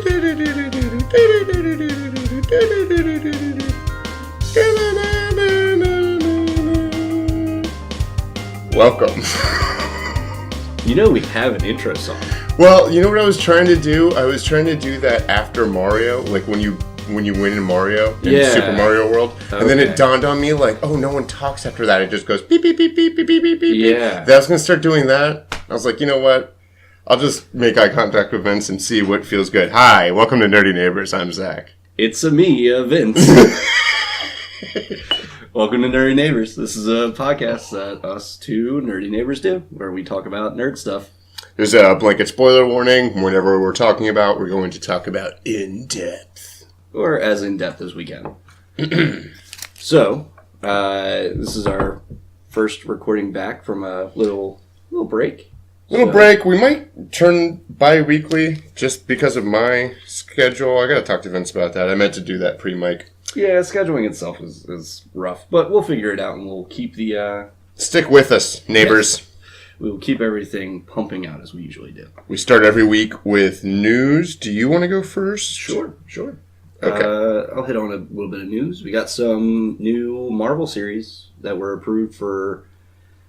Welcome. You know we have an intro song. Well, you know what I was trying to do? I was trying to do that after Mario, like when you win in Mario, in Super Mario World. Okay. And then it dawned on me, like, oh, no one talks after that. It just goes beep, beep, beep, beep, beep, beep, beep, beep. Yeah. Then I was going to start doing that. I was like, you know what? I'll just make eye contact with Vince and see what feels good. Hi, welcome to Nerdy Neighbors. I'm Zach. It's me, Vince. Welcome to Nerdy Neighbors. This is a podcast that us two nerdy neighbors do, where we talk about nerd stuff. There's a blanket spoiler warning. Whenever we're talking about, we're going to talk about in-depth. Or as in-depth as we can. So, this is our first recording back from a little break. Break. We might turn bi-weekly just because of my schedule. I got to talk to Vince about that. I meant to do that pre-mic. Yeah, scheduling itself is rough, but we'll figure it out and we'll keep the... Stick with us, neighbors. Yes. We will keep everything pumping out as we usually do. We start every week with news. Do you want to go first? Sure. Okay. I'll hit on a little bit of news. We got some new Marvel series that were approved for...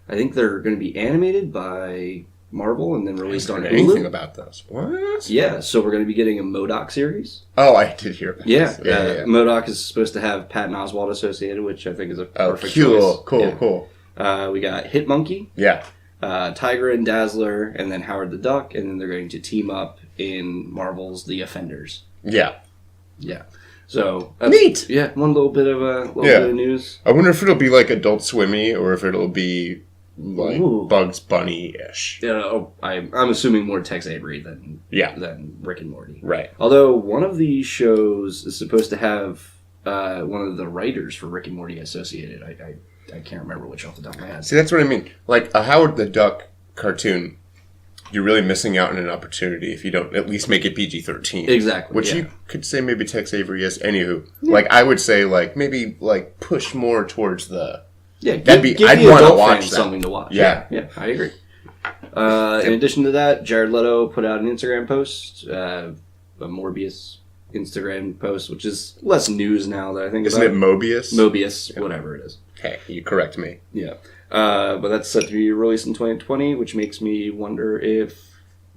I think they're going to be animated by Marvel and then released on Hulu. Anything about those? What? Yeah, so we're going to be getting a MODOK series. Oh, I did hear about this. Yeah. MODOK is supposed to have Patton Oswalt associated, which I think is a perfect choice. Cool. Cool. We got Hitmonkey. Yeah. Tiger and Dazzler, and then Howard the Duck, and then they're going to team up in Marvel's The Offenders. Yeah. So neat. Yeah, one little bit of bit of news. I wonder if it'll be like Adult Swimmy or if it'll be like Bugs Bunny-ish. I'm assuming more Tex Avery than Rick and Morty. Right. Although one of these shows is supposed to have one of the writers for Rick and Morty associated. I can't remember which off the top of my head. See, that's what I mean. Like a Howard the Duck cartoon, you're really missing out on an opportunity if you don't at least make it PG-13. Exactly. Which you could say maybe Tex Avery is. Anywho, like I would say, like maybe like push more towards the. Yeah, I'd want to watch that. Something to watch. Yeah, I agree. In addition to that, Jared Leto put out an Instagram post, a Morbius Instagram post, which is less news now that I think Isn't it Mobius? Mobius, whatever it is. Okay, you correct me. Yeah. But that's set to be released in 2020, which makes me wonder if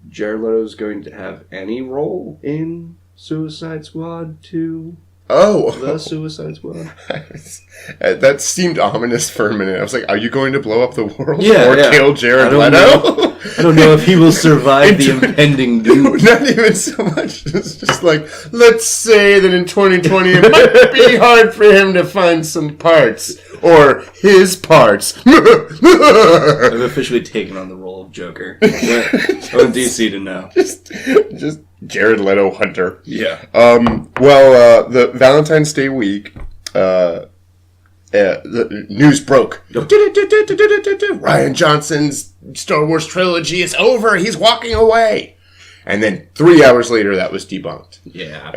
Jared Leto's going to have any role in Suicide Squad 2. Oh! The Suicide Squad. That seemed ominous for a minute. I was like, are you going to blow up the world? Or kill Jared Leto? I don't know if he will survive the impending doom. Not even so much. It's just like, let's say that in 2020 it might be hard for him to find some parts. Or his parts. I've officially taken on the role of Joker. I want DC to know. Just Jared Leto Hunter. Yeah. The Valentine's Day week, the news broke. Rian Johnson's Star Wars trilogy is over. He's walking away. And then 3 hours later, that was debunked. Yeah.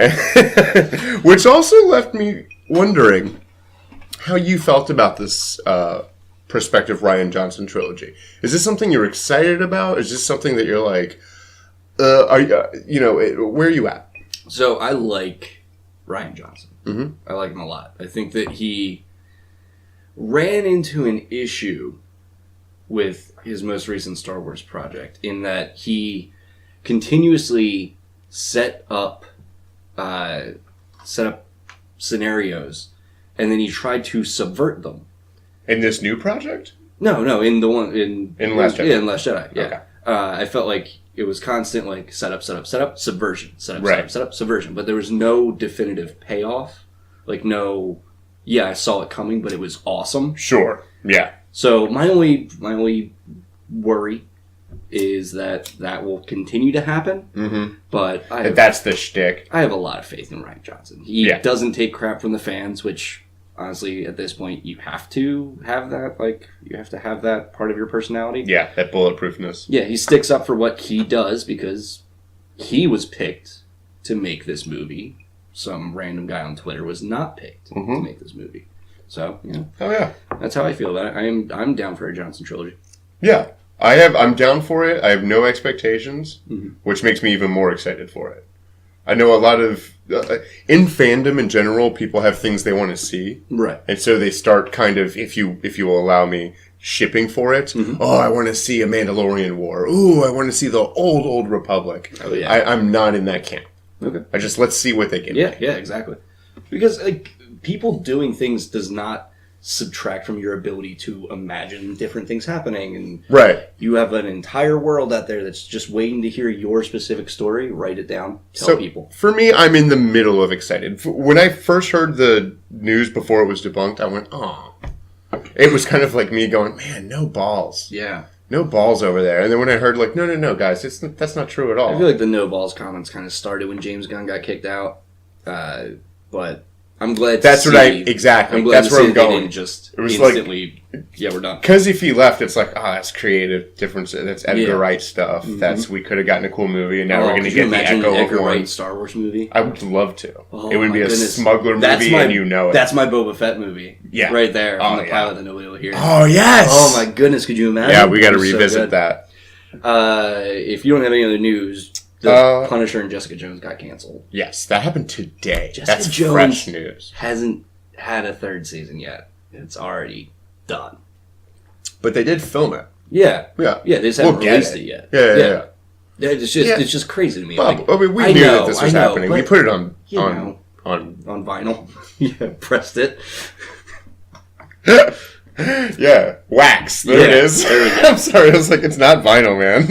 Which also left me wondering how you felt about this prospective Rian Johnson trilogy. Is this something you're excited about? Is this something that you're like, where are you at? So I like Rian Johnson. Mm-hmm. I like him a lot. I think that he ran into an issue with his most recent Star Wars project in that he continuously set up scenarios and then he tried to subvert them. In this new project? No, in the one in Last Jedi. Yeah, in Last Jedi. Yeah. Okay. I felt like it was constant, like setup, subversion, Right. setup, subversion, but there was no definitive payoff. Like I saw it coming, but it was awesome. Sure. Yeah. So my only worry is that will continue to happen. Mm-hmm. But that's the shtick. I have a lot of faith in Rian Johnson. He doesn't take crap from the fans, which honestly, at this point, you have to have that. Like, you have to have that part of your personality. Yeah, that bulletproofness. Yeah, he sticks up for what he does because he was picked to make this movie. Some random guy on Twitter was not picked to make this movie. So, Oh yeah. That's how I feel about it. I'm down for a Johnson trilogy. Yeah. I'm down for it. I have no expectations, which makes me even more excited for it. I know a lot of in fandom in general, people have things they want to see, right? And so they start kind of, if you will allow me, shipping for it. Mm-hmm. Oh, I want to see a Mandalorian War. Ooh, I want to see the old Republic. Oh yeah, I'm not in that camp. Okay, let's see what they get. Yeah, exactly. Because like people doing things does not subtract from your ability to imagine different things happening, and right. You have an entire world out there that's just waiting to hear your specific story. Write it down. Tell people. For me, I'm in the middle of excited. When I first heard the news before it was debunked, I went, "Oh." It was kind of like me going, "Man, no balls." Yeah. No balls over there. And then when I heard, like, no, guys, that's not true at all. I feel like the no balls comments kind of started when James Gunn got kicked out, but. I'm glad. That's exactly. I'm glad that's where I'm going. Just it was instantly, yeah, we're done. Because if he left, it's like, that's creative difference. That's Edgar Wright stuff. Mm-hmm. We could have gotten a cool movie, and now we're going to get the echo Edgar of one Wright Star Wars movie. I would love to. It would be a smuggler movie, and you know it. That's my Boba Fett movie. Yeah, right there on the pilot that nobody will hear. Oh yes! Oh my goodness, could you imagine? Yeah, we got to revisit that. If you don't have any other news. The Punisher and Jessica Jones got canceled. Yes, that happened today. That's Jones fresh news. Hasn't had a third season yet. It's already done. But they did film it. Yeah. They just haven't released it yet. Yeah. It's just crazy to me. Bob, we knew that this was happening. We put it on vinyl. Yeah, pressed it. Yeah, wax. There it is. There we go. I'm sorry, I was like, it's not vinyl, man.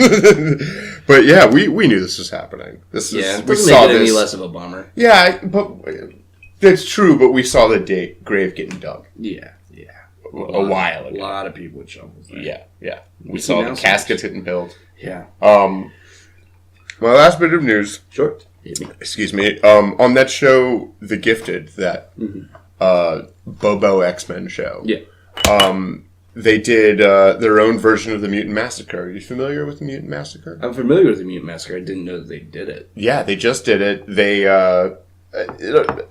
But yeah, we knew this was happening. We saw this. Any less of a bummer. Yeah, but that's true. But we saw the grave getting dug. Yeah. A while ago. A lot of people with shovels there. Yeah. We saw the caskets getting built. Yeah. My last bit of news. Sure. Excuse me. On that show, The Gifted, that Bobo X-Men show. Yeah. They did their own version of the Mutant Massacre. Are you familiar with the Mutant Massacre? I'm familiar with the Mutant Massacre. I didn't know that they did it. Yeah, they just did it. They, I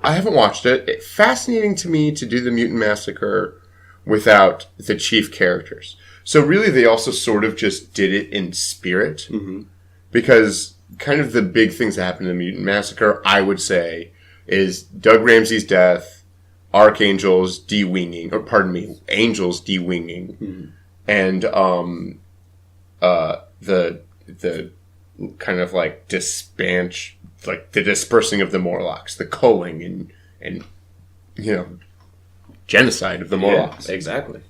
haven't watched it. It's fascinating to me to do the Mutant Massacre without the chief characters. So really, they also sort of just did it in spirit. Mm-hmm. Because kind of the big things that happened in the Mutant Massacre, I would say, is Doug Ramsey's death, Archangels de-winging, angels de-winging, and the kind of like the dispersing of the Morlocks, the culling and genocide of the Morlocks. Yeah, exactly.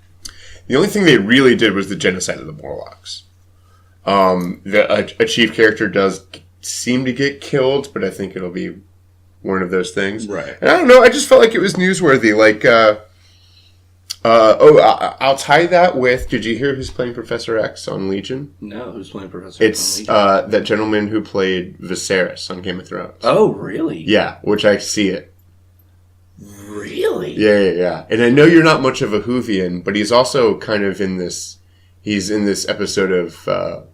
The only thing they really did was the genocide of the Morlocks. A chief character does seem to get killed, but I think it'll be one of those things. Right. And I don't know, I just felt like it was newsworthy. Like, I'll tie that with, did you hear who's playing Professor X on Legion? No, who's playing Professor X on Legion? It's that gentleman who played Viserys on Game of Thrones. Oh, really? Yeah, which I see it. Really? Yeah. And I know you're not much of a Whovian, but he's also kind of in this episode of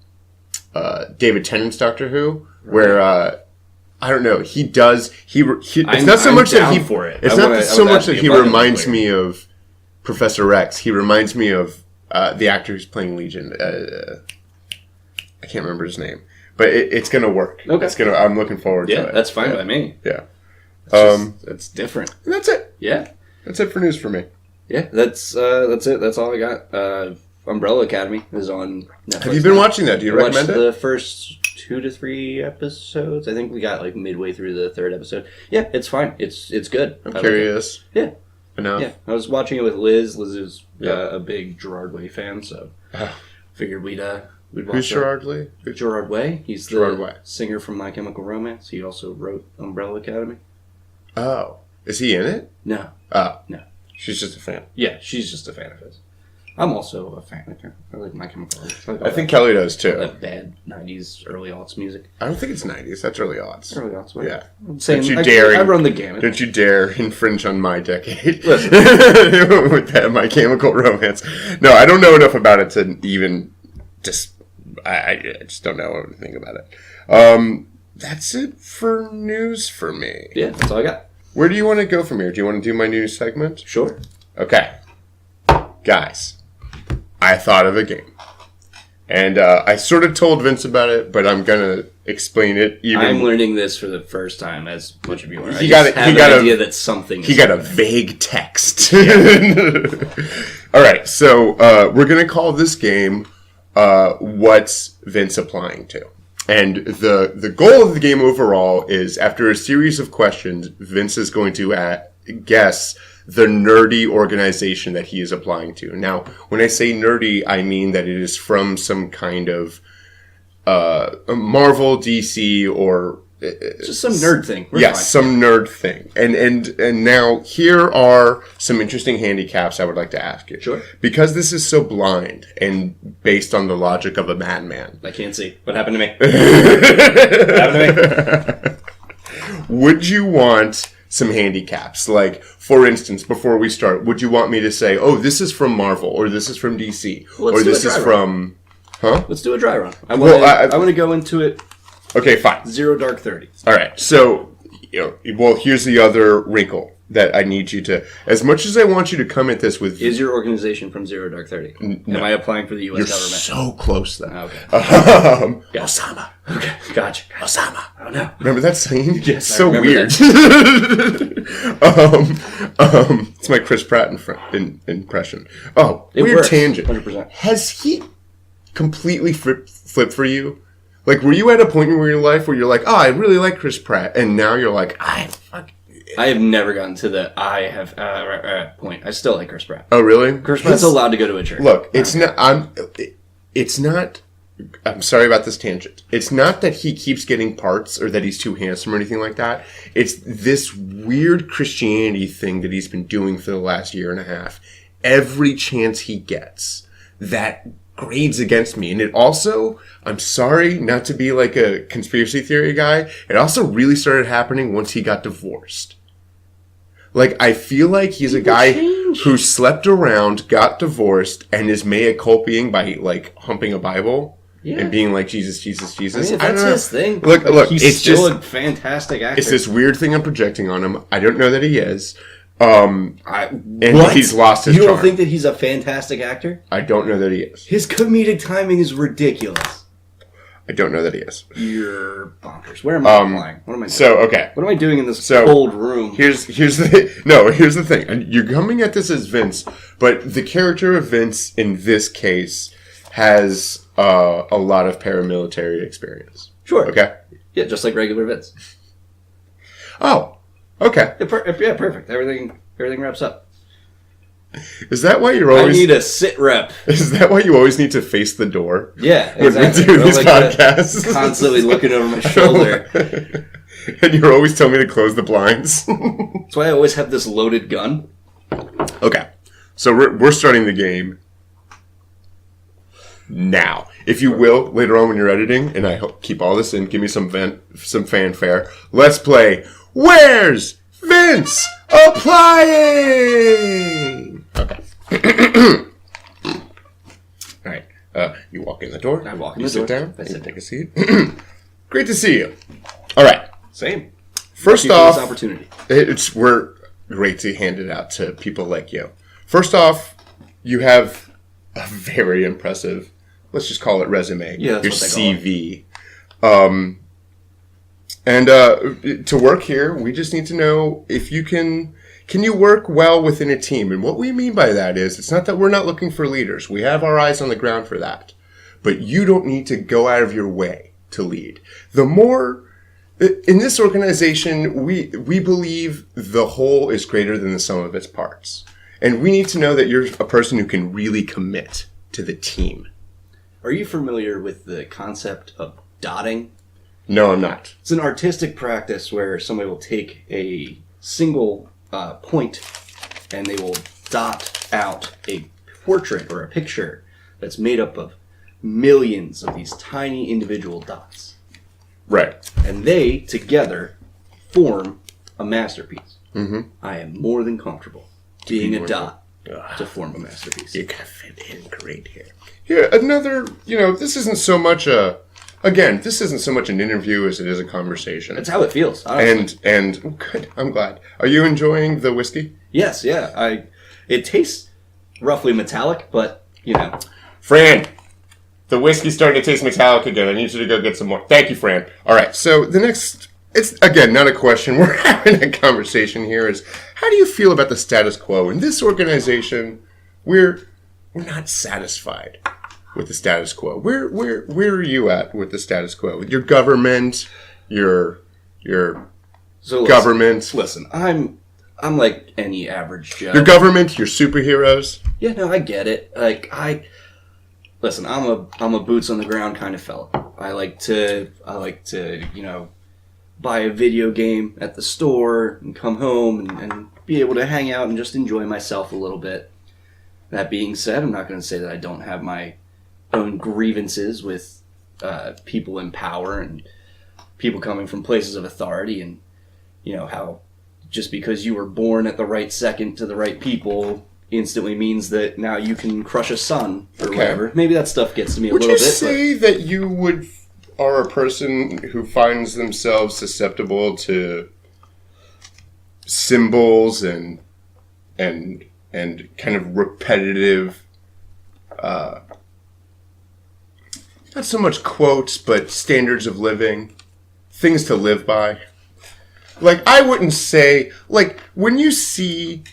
David Tennant's Doctor Who, where, I don't know. He does. It's not so much that he. It's not so much that he reminds me of Professor X. He reminds me of the actor who's playing Legion. I can't remember his name, but it's gonna work. Okay. I'm looking forward to it. Yeah, that's fine by me. Yeah. It's different. That's it. Yeah. That's it for news for me. Yeah, that's it. That's all I got. Umbrella Academy is on Netflix. Have you been watching that? Do you recommend it? The first 2 to 3 episodes. I think we got like midway through the 3rd episode. Yeah, it's fine. It's good. I'm curious. Yeah. Enough. Yeah, I was watching it with Liz. Liz is a big Gerard Way fan, so figured we'd watch Who's Gerard Way? Gerard Way. He's the singer from My Chemical Romance. He also wrote Umbrella Academy. Oh, is he in it? No. Oh, no. She's just a fan. Yeah, she's just a fan of his. I'm also a fan of her. I like My Chemical Romance. I think Kelly does too. That bad 90s, early aughts music. I don't think it's 90s. That's early aughts. Early aughts, right? Yeah. I'm saying, I run the gamut. Don't you dare infringe on my decade. Listen. With that My Chemical Romance. No, I don't know enough about it to even I just don't know anything about it. That's it for news for me. Yeah, that's all I got. Where do you want to go from here? Do you want to do my news segment? Sure. Okay. Guys, I thought of a game. And I sort of told Vince about it, but I'm going to explain it. I'm learning this for the first time, as much of you are. He got an idea that something. He got a vague text. All right, so we're gonna call this game "What's Vince Applying to?" And the goal of the game overall is, after a series of questions, Vince is going to guess the nerdy organization that he is applying to. Now, when I say nerdy, I mean that it is from some kind of Marvel, DC, or just some nerd thing. Some nerd thing. And now here are some interesting handicaps I would like to ask you. Sure. Because this is so blind and based on the logic of a madman. I can't see. What happened to me? What happened to me? Would you want some handicaps? Like, for instance, before we start, would you want me to say, oh, this is from Marvel, or this is from DC, or this is from... Huh? Let's do a dry run. I want to go into it. Okay, fine. 0 Dark 30. All right. So, here's the other wrinkle that I need you to. As much as I want you to come at this with. Is your organization from 0 Dark 30? No. Am I applying for the U.S. government? So close, then. Okay. Osama. Okay, gotcha. Osama. I don't know. Remember that scene? Yes. So weird. It's my Chris Pratt impression. Oh, weird works, tangent. 100%. Has he completely flipped for you? Like, were you at a point in your life where you're like, oh, I really like Chris Pratt, and now you're like, I have never gotten to the point. I still like Chris Pratt. Oh, really? Chris Pratt's allowed to go to a church. Look, it's not. I'm sorry about this tangent. It's not that he keeps getting parts or that he's too handsome or anything like that. It's this weird Christianity thing that he's been doing for the last year and a half. Every chance he gets, that grades against me. And it also, I'm sorry not to be like a conspiracy theory guy, it also really started happening once he got divorced. Like, I feel like he's a guy who slept around, got divorced, and is mea culpaing by, like, humping a Bible and being like, Jesus, Jesus, Jesus. I mean, that's his thing. Look, he's it's still just a fantastic actor. It's this weird thing I'm projecting on him. I don't know that he is. And what? He's lost his You don't charm. think that he's a fantastic actor? I don't know that he is. His comedic timing is ridiculous. I don't know that he is. You're bonkers. Where am I applying? What am I doing? So, okay. What am I doing in this cold room? Here's the thing. And you're coming at this as Vince, but the character of Vince in this case has a lot of paramilitary experience. Sure. Okay? Yeah, just like regular Vince. Oh. Okay. Yeah, perfect. Everything wraps up. Is that why you're always... I need a sit rep. Is that why you always need to face the door? Yeah, exactly. When we do these podcasts. Constantly looking over my shoulder. And you're always telling me to close the blinds. That's why I always have this loaded gun. Okay. So we're starting the game now. If you will, later on when you're editing, and I hope keep all this in, give me some fanfare. Let's play Where's Vince Applying? Okay. All right. You walk in the door. I walk in the door. You sit down. I sit. Take a seat. Great to see you. All right. Same. First off, this opportunity. We're great to hand it out to people like you. First off, you have a very impressive, let's just call it resume. Yeah, your that's what they CV. And to work here, we just need to know if you can you work well within a team? And what we mean by that is, it's not that we're not looking for leaders. We have our eyes on the ground for that. But you don't need to go out of your way to lead. In this organization, we believe the whole is greater than the sum of its parts. And we need to know that you're a person who can really commit to the team. Are you familiar with the concept of dotting? No, I'm not. It's an artistic practice where somebody will take a single point and they will dot out a portrait or a picture that's made up of millions of these tiny individual dots. Right. And they, together, form a masterpiece. Mm-hmm. I am more than comfortable being a dot to form a masterpiece. You're going to fit in great here. Here, another, this isn't so much this isn't so much an interview as it is a conversation. That's how it feels, honestly. And good, I'm glad. Are you enjoying the whiskey? Yes, yeah. It tastes roughly metallic, but, Fran, The whiskey's starting to taste metallic again. I need you to go get some more. Thank you, Fran. All right, so the next... It's, again, not a question. We're having a conversation here. Is how do you feel about the status quo? In this organization, we're not satisfied with the status quo. Where are you at with the status quo? With your government, your government. Listen, I'm like any average Joe. Your government, your superheroes. Yeah, no, I get it. Like listen, I'm a boots on the ground kind of fella. I like to buy a video game at the store and come home and be able to hang out and just enjoy myself a little bit. That being said, I'm not going to say that I don't have my own grievances with people in power and people coming from places of authority, and how just because you were born at the right second to the right people instantly means that now you can crush a sun or whatever. Maybe that stuff gets to me a little bit. Would you say that you are a person who finds themselves susceptible to symbols and kind of repetitive, not so much quotes, but standards of living, things to live by? Like, I wouldn't say, like, when you see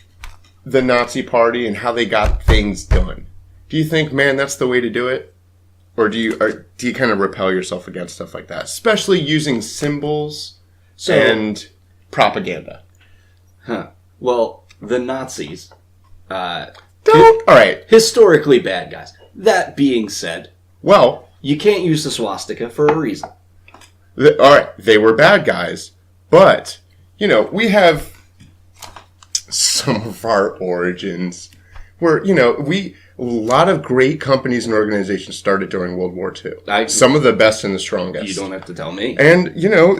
the Nazi Party and how they got things done, do you think, man, that's the way to do it? Or do you kind of repel yourself against stuff like that? Especially using symbols and propaganda. Well, the Nazis... all right. Historically bad guys. That being said... Well... You can't use the swastika for a reason. All right. They were bad guys. But, we have some of our origins where, a lot of great companies and organizations started during World War II. Some of the best and the strongest. You don't have to tell me. And,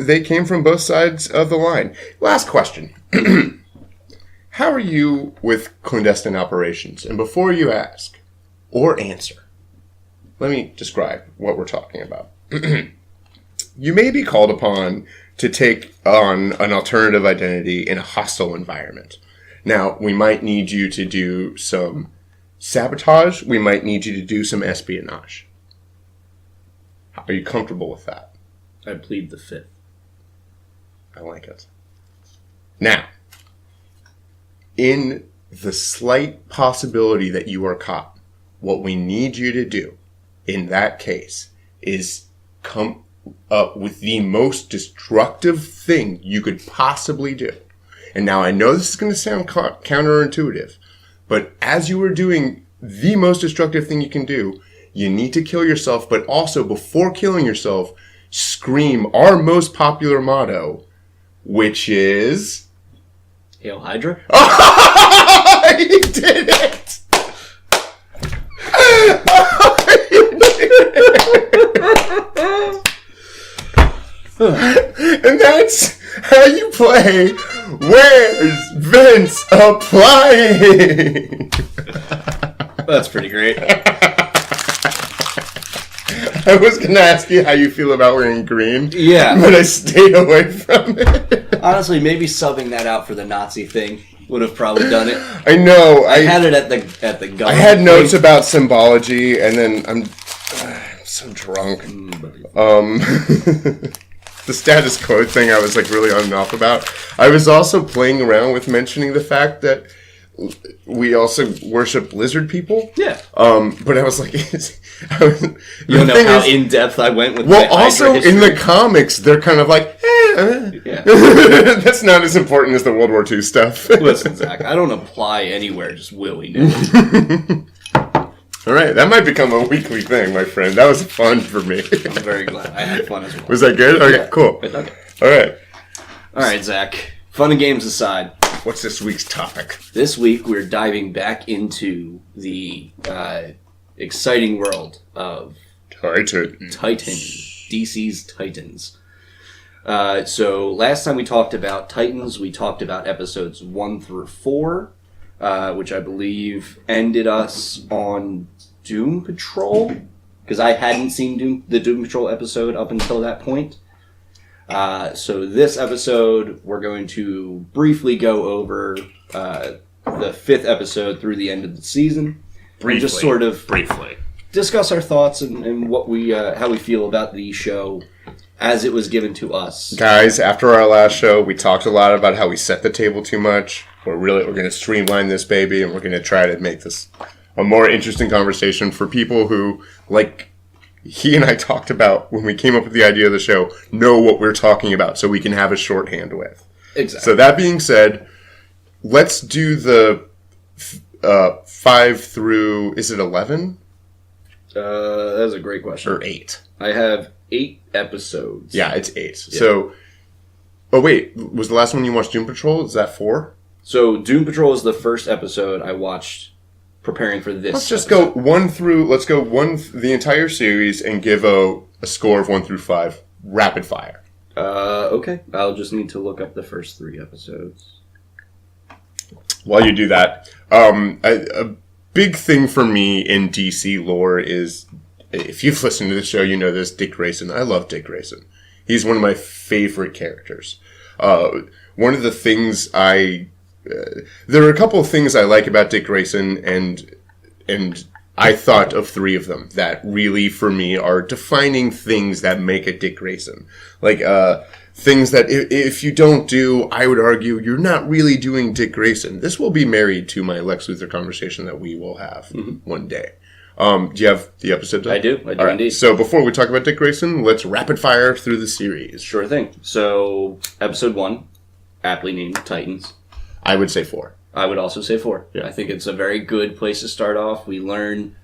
they came from both sides of the line. Last question. How are you with clandestine operations? And before you ask or answer, let me describe what we're talking about. You may be called upon to take on an alternative identity in a hostile environment. Now, we might need you to do some sabotage. We might need you to do some espionage. Are you comfortable with that? I plead the fifth. I like it. Now, in the slight possibility that you are caught, what we need you to do in that case is come up with the most destructive thing you could possibly do. And now I know this is going to sound counterintuitive, but as you are doing the most destructive thing you can do, you need to kill yourself, but also before killing yourself, scream our most popular motto, which is... Hail Hydra? You did it! And that's how you play Where's Vince Applying? That's pretty great. I was going to ask you how you feel about wearing green. Yeah. But I stayed away from it. Honestly, maybe subbing that out for the Nazi thing would have probably done it. I know. I had it at the gun. I had notes about symbology, and then I'm so drunk. The status quo thing I was like really on and off about. I was also playing around with mentioning the fact that we also worship lizard people. Yeah. But I was like, you don't know how in depth I went with. Well, also in the comics, they're kind of like, yeah. That's not as important as the World War II stuff. Listen, Zach, I don't apply anywhere just willy-nilly. All right, that might become a weekly thing, my friend. That was fun for me. I'm very glad. I had fun as well. Was that good? Okay, cool. Okay. All right, Zach. Fun and games aside. What's this week's topic? This week, we're diving back into the exciting world of Titans. DC's Titans. So last time we talked about Titans, we talked about episodes 1 through 4, which I believe ended us on Doom Patrol, because I hadn't seen the Doom Patrol episode up until that point. So this episode, we're going to briefly go over the 5th episode through the end of the season. Briefly. Just sort of... Briefly. discuss our thoughts and what we how we feel about the show as it was given to us. Guys, after our last show, we talked a lot about how we set the table too much. We're going to streamline this baby, and we're going to try to make this a more interesting conversation for people who, like he and I talked about when we came up with the idea of the show, know what we're talking about, so we can have a shorthand with. Exactly. So that being said, let's do the 5 through, is it 11? That's a great question. Or 8? I have 8 episodes. Yeah, it's 8. Yeah. So, oh wait, was the last one you watched Doom Patrol? Is that 4? So Doom Patrol is the first episode I watched preparing for this. Let's just go 1 through, the entire series and give a score of 1 through 5. Rapid fire. Okay. I'll just need to look up the first 3 episodes. While you do that, a big thing for me in DC lore is, if you've listened to the show, you know this, Dick Grayson. I love Dick Grayson. He's one of my favorite characters. One of the things there are a couple of things I like about Dick Grayson, and I thought of 3 of them that really, for me, are defining things that make a Dick Grayson. Like, things that if you don't do, I would argue, you're not really doing Dick Grayson. This will be married to my Lex Luthor conversation that we will have one day. Do you have the episode done? I do All right. indeed. So before we talk about Dick Grayson, let's rapid fire through the series. Sure thing. So, episode 1, aptly named Titans. I would say 4. I would also say 4. Yeah. I think it's a very good place to start off. We learn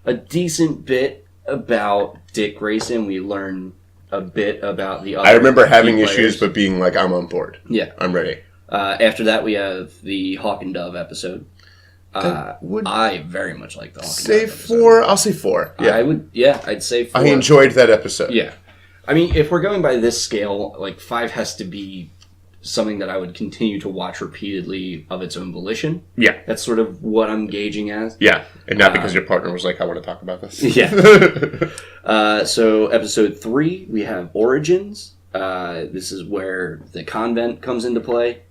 a decent bit about Dick Grayson. We learn a bit about the other I remember having key issues, players. but being like, I'm on board. Yeah. I'm ready. After that, we have the Hawk and Dove episode. I very much like the Hawk and Say Dove episode. 4. I'll say 4. Yeah. I'd say 4. I enjoyed that episode. Yeah. I mean, if we're going by this scale, like 5 has to be something that I would continue to watch repeatedly of its own volition. Yeah. That's sort of what I'm gauging as. Yeah. And not because your partner was like, I want to talk about this. Yeah. So episode 3, we have Origins. This is where the convent comes into play.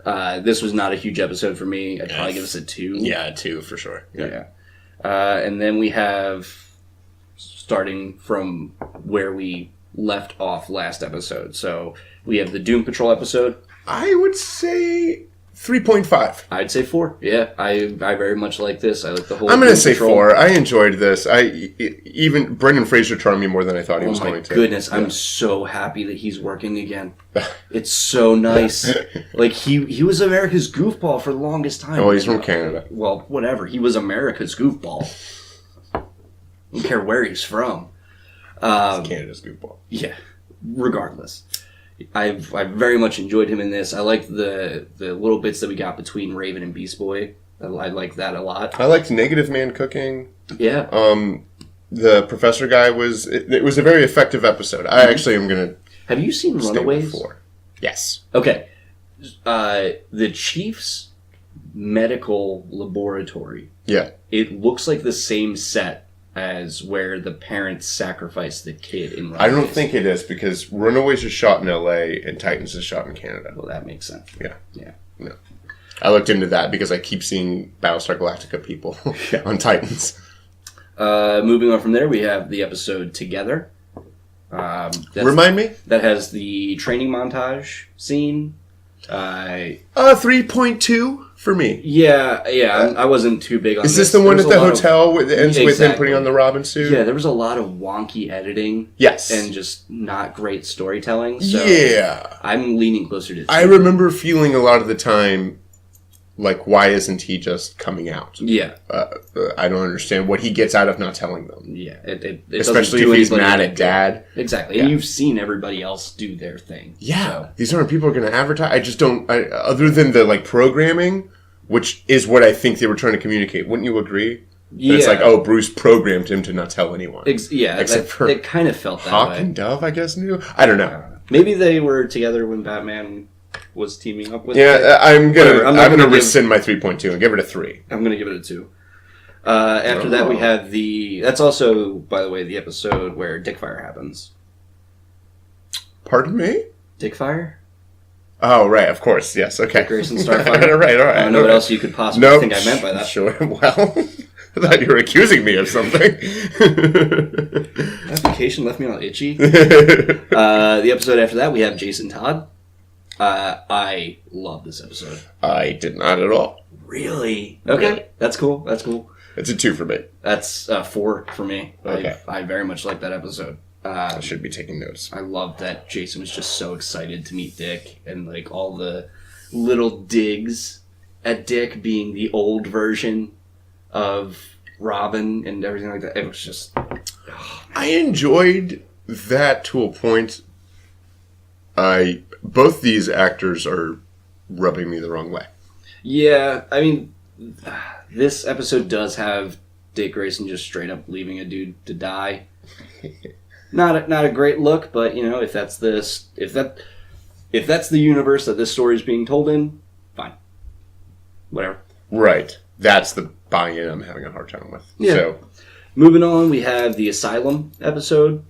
This was not a huge episode for me. I'd probably give us a 2. Yeah, 2 for sure. Yeah. And then we have, starting from where we left off last episode. So we have the Doom Patrol episode. I would say 3.5. I'd say 4. Yeah, I very much like this. I like the whole. I'm going to Doom say Patrol. 4. I enjoyed this. Even Brendan Fraser charmed me more than I thought he was going to. Oh my goodness, I'm so happy that he's working again. It's so nice. Like, he was America's goofball for the longest time. Oh, he's from Canada. Well, whatever. He was America's goofball. I don't care where he's from. Canada's goofball. Yeah, regardless. I've very much enjoyed him in this. I liked the little bits that we got between Raven and Beast Boy. I like that a lot. I liked Negative Man cooking. Yeah. The professor guy it was a very effective episode. I actually am going to Have you seen stay Runaways? with 4. Yes. Okay. The Chief's medical laboratory. Yeah. It looks like the same set as where the parents sacrificed the kid in Runaways. I don't think it is, because Runaways is shot in LA and Titans is shot in Canada. Well, that makes sense. Yeah. Yeah. No. I looked into that because I keep seeing Battlestar Galactica people on Titans. Moving on from there, we have the episode Together. Remind me? That has the training montage scene. 3.2 for me. Yeah, I wasn't too big on this. Is this the one There at was the a lot hotel that ends with him Exactly. putting on the Robin suit? Yeah, there was a lot of wonky editing. Yes. And just not great storytelling. So Yeah. I'm leaning closer to 2. I remember feeling a lot of the time, like, why isn't he just coming out? Yeah. I don't understand what he gets out of not telling them. Yeah. It Especially doesn't do if he's anybody mad any at good. Dad. Exactly. Yeah. And you've seen everybody else do their thing. Yeah. So. These aren't people who are going to advertise. I just don't, other than the, like, programming, which is what I think they were trying to communicate. Wouldn't you agree? Yeah. That it's like, oh, Bruce programmed him to not tell anyone. Except for it kind of felt that Hawk way. and Dove, I guess, knew? I don't know. Maybe they were together when Batman was teaming up with Yeah, I'm Whatever, gonna I'm not gonna rescind my 3.2 and give it a 3. I'm going to give it a 2. After that, we have that's also, by the way, the episode where Dickfire happens. Pardon me? Dickfire? Oh, right, of course, yes, okay. Dick Grayson, Starfire. All right. I don't know what else you could possibly think I meant by that. Sure, well, I thought you were accusing me of something. Application left me all itchy. The episode after that, we have Jason Todd. I love this episode. I did not at all. Really? Okay. Really? That's cool. That's cool. It's a 2 for me. That's 4 for me. Okay. I very much like that episode. I should be taking notes. I love that Jason was just so excited to meet Dick, and like all the little digs at Dick being the old version of Robin and everything like that. It was just... I enjoyed that to a point. Both these actors are rubbing me the wrong way. Yeah, I mean, this episode does have Dick Grayson just straight up leaving a dude to die. Not a great look, but you know, if that's the universe that this story is being told in, fine, whatever. Right, that's the buy-in I'm having a hard time with. Yeah. So, moving on, we have the Asylum episode.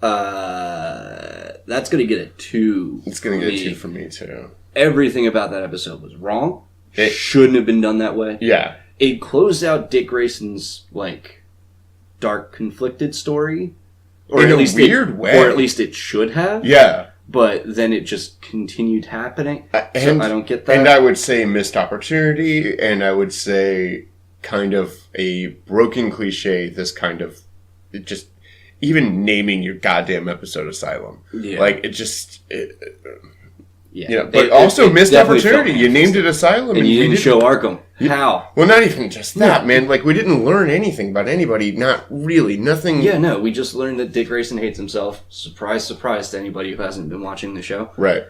That's gonna get a 2. it's going to get a 2 for me too. Everything about that episode was wrong. It shouldn't have been done that way. Yeah, It closed out Dick Grayson's like dark, conflicted story. Or in at a least weird way. Or at least it should have. yeah. But then it just continued happening. So I don't get that. And I would say missed opportunity, and I would say kind of a broken cliche, this kind of, it just, even naming your goddamn episode Asylum. Yeah. Like, it just, yeah. you know, but also missed opportunity. You named it Asylum. And you didn't show Arkham. How? Well, not even just that, man. Like, we didn't learn anything about anybody. Not really. Nothing. Yeah, no. We just learned that Dick Grayson hates himself. Surprise, surprise to anybody who hasn't been watching the show. Right.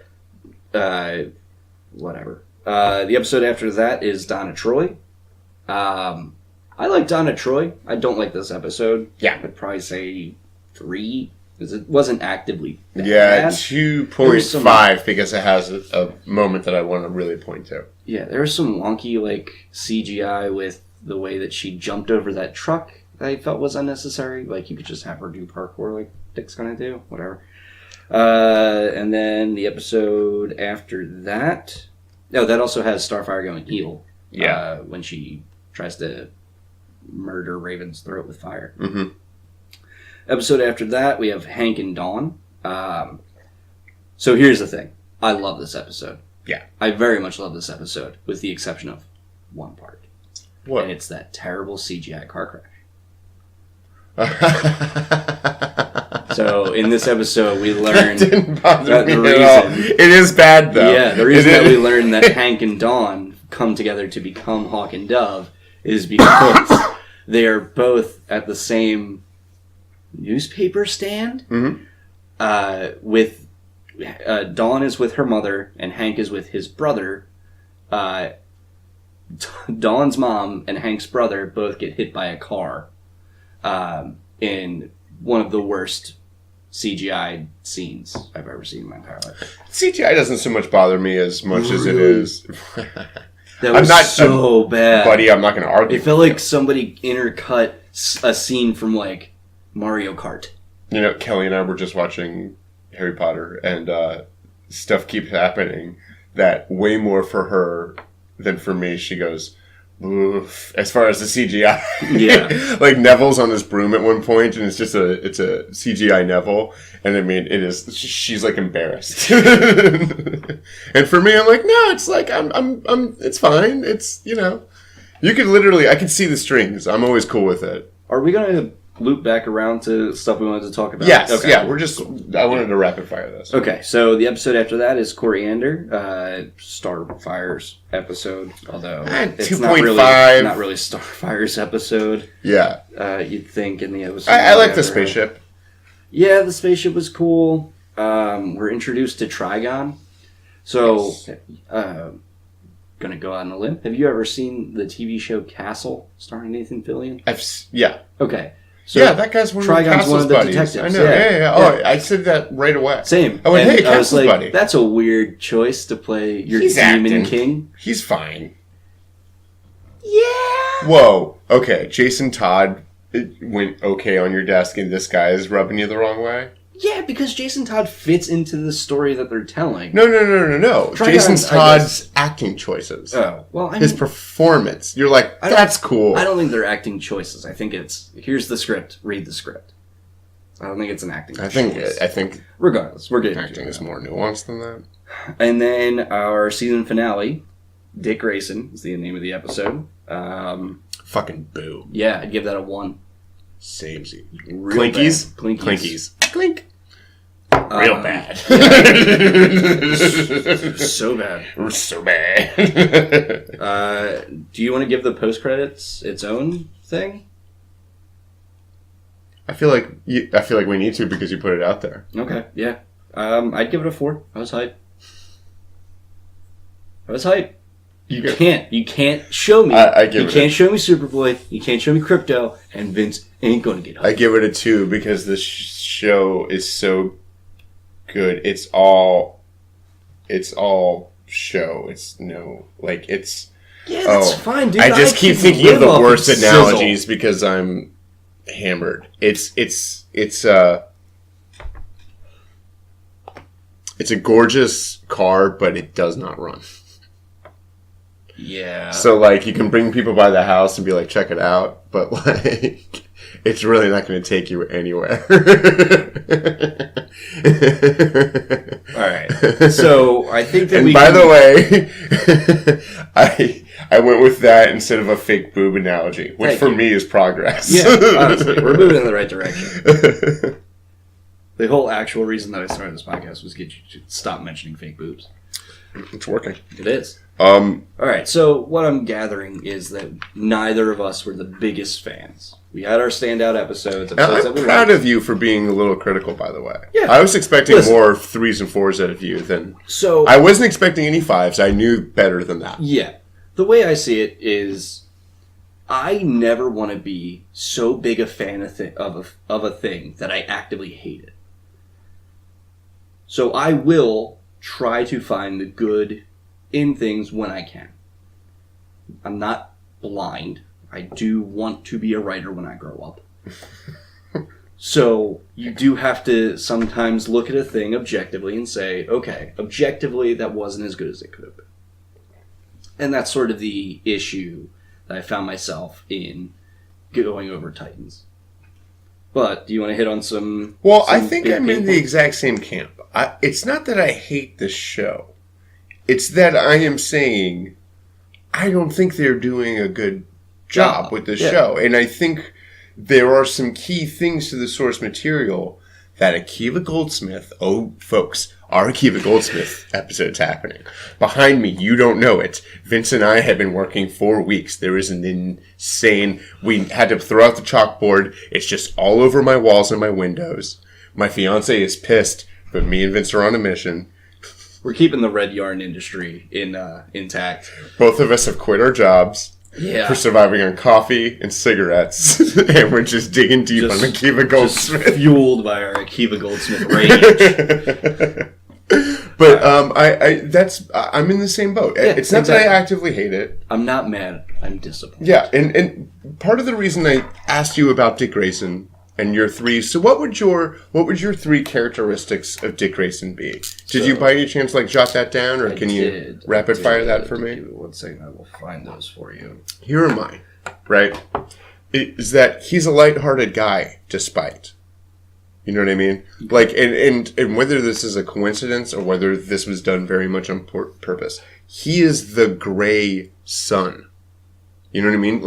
Whatever. The episode after that is Donna Troy. I like Donna Troy. I don't like this episode. Yeah. I'd probably say 3, because it wasn't actively that Yeah, bad. 2.5, because it has a moment that I want to really point to. Yeah, there was some wonky, like, CGI with the way that she jumped over that truck that I felt was unnecessary. Like, you could just have her do parkour like Dick's gonna do. Whatever. And then the episode after that... No, that also has Starfire going evil. Yeah. When she tries to murder Raven's throat with fire. Mm-hmm. Episode after that, we have Hank and Dawn. So here's the thing. I love this episode. Yeah. I very much love this episode, with the exception of one part. What? And it's that terrible CGI car crash. So in this episode, we learn didn't bother that me the at all. reason... It is bad, though. Yeah, the reason that we learn that Hank and Dawn come together to become Hawk and Dove is because they are both at the same newspaper stand. Mm-hmm. With Dawn is with her mother and Hank is with his brother. Dawn's mom and Hank's brother both get hit by a car in one of the worst CGI scenes I've ever seen in my entire life. CGI doesn't so much bother me as much as it is. That was so bad. Buddy, I'm not going to argue. It felt like somebody intercut a scene from, like, Mario Kart. You know, Kelly and I were just watching Harry Potter, and stuff keeps happening that way more for her than for me. She goes, oof, as far as the CGI. Yeah. Like, Neville's on this broom at one point, and it's a CGI Neville, and I mean, she's like embarrassed. And for me, I'm like, no, it's like, it's fine. It's, you know, you could literally, I could see the strings. I'm always cool with it. Are we going to loop back around to stuff we wanted to talk about? Yes, okay. yeah, I wanted to rapid fire this. Okay, so the episode after that is Coriander, Starfire's episode, although it's 2.5. not really Starfire's episode. Yeah. You'd think in the episode. I like the spaceship. Yeah, the spaceship was cool. We're introduced to Trigon. So, Yes. gonna go out on a limb. Have you ever seen the TV show Castle, starring Nathan Fillion? Yeah. Okay. So yeah, that guy's one of Trigon's Castle's one of the buddies. detectives. I know. Yeah. Oh, I said that right away. Same. I went, hey, I was Castle's like, buddy. that's a weird choice to play your He's demon acting. king. He's fine. Yeah. Whoa. Okay, Jason Todd, it went okay on your desk, and this guy is rubbing you the wrong way? Yeah, because Jason Todd fits into the story that they're telling. No. Trigon, Jason Todd's acting choices. Oh, well, I mean, his performance. You're like, that's cool. I don't think they're acting choices. I think it's, here's the script, read the script. I don't think it's an acting choice. I think regardless, we're getting acting is more nuanced than that. And then our season finale, Dick Grayson is the name of the episode. Fucking boo. Yeah, I'd give that a 1. Samesies. Clinkies? Clinkies. Clink. Real bad. So bad. So bad. Do you want to give the post-credits its own thing? I feel like we need to because you put it out there. Okay, yeah. I'd give it a 4. I was hyped. You can't show me. You can't show me Superboy. You can't show me Crypto, and Vince ain't gonna get hyped. I give it a 2 because this show is so good. It's all show. It's Yeah, that's fine, dude. I just keep thinking of the worst analogies because I'm hammered. It's a gorgeous car, but it does not run. Yeah. So, like, you can bring people by the house and be like, check it out, but, like, it's really not going to take you anywhere. Alright. So, I think that by the way, I went with that instead of a fake boob analogy, which for me is progress. Yeah, honestly, we're moving in the right direction. The whole actual reason that I started this podcast was to get you to stop mentioning fake boobs. It's working. It is. Alright, so what I'm gathering is that neither of us were the biggest fans. We had our standout episodes. I'm proud of you for being a little critical, by the way. Yeah. I was expecting more 3s and 4s out of you than... So I wasn't expecting any 5s. I knew better than that. Yeah. The way I see it is, I never want to be so big a fan of a thing that I actively hate it. So I will try to find the good in things when I can. I'm not blind. I do want to be a writer when I grow up. So you do have to sometimes look at a thing objectively and say, okay, objectively that wasn't as good as it could have been. And that's sort of the issue that I found myself in going over Titans. But do you want to hit on some... Well, I think I'm in the exact same camp. It's not that I hate the show. It's that I am saying I don't think they're doing a good job with the show. And I think there are some key things to the source material that Akiva Goldsmith... Oh, folks, our Akiva Goldsmith episode's happening. Behind me, you don't know it. Vince and I have been working 4 weeks. There is an insane... We had to throw out the chalkboard. It's just all over my walls and my windows. My fiance is pissed, but me and Vince are on a mission. We're keeping the red yarn industry intact. Both of us have quit our jobs for surviving on coffee and cigarettes, and we're just digging deep on Akiva Goldsmith. Just fueled by our Akiva Goldsmith rage. But I'm in the same boat. Yeah, it's not that I actively hate it. I'm not mad. I'm disappointed. Yeah, and part of the reason I asked you about Dick Grayson and your 3. So what would your 3 characteristics of Dick Grayson be? Did you by any chance jot that down, or can you rapid fire that for me? Give me 1 second, I will find those for you. Here are mine. Right, is that he's a lighthearted guy, despite. You know what I mean? And whether this is a coincidence or whether this was done very much on purpose, he is the gray sun. You know what I mean?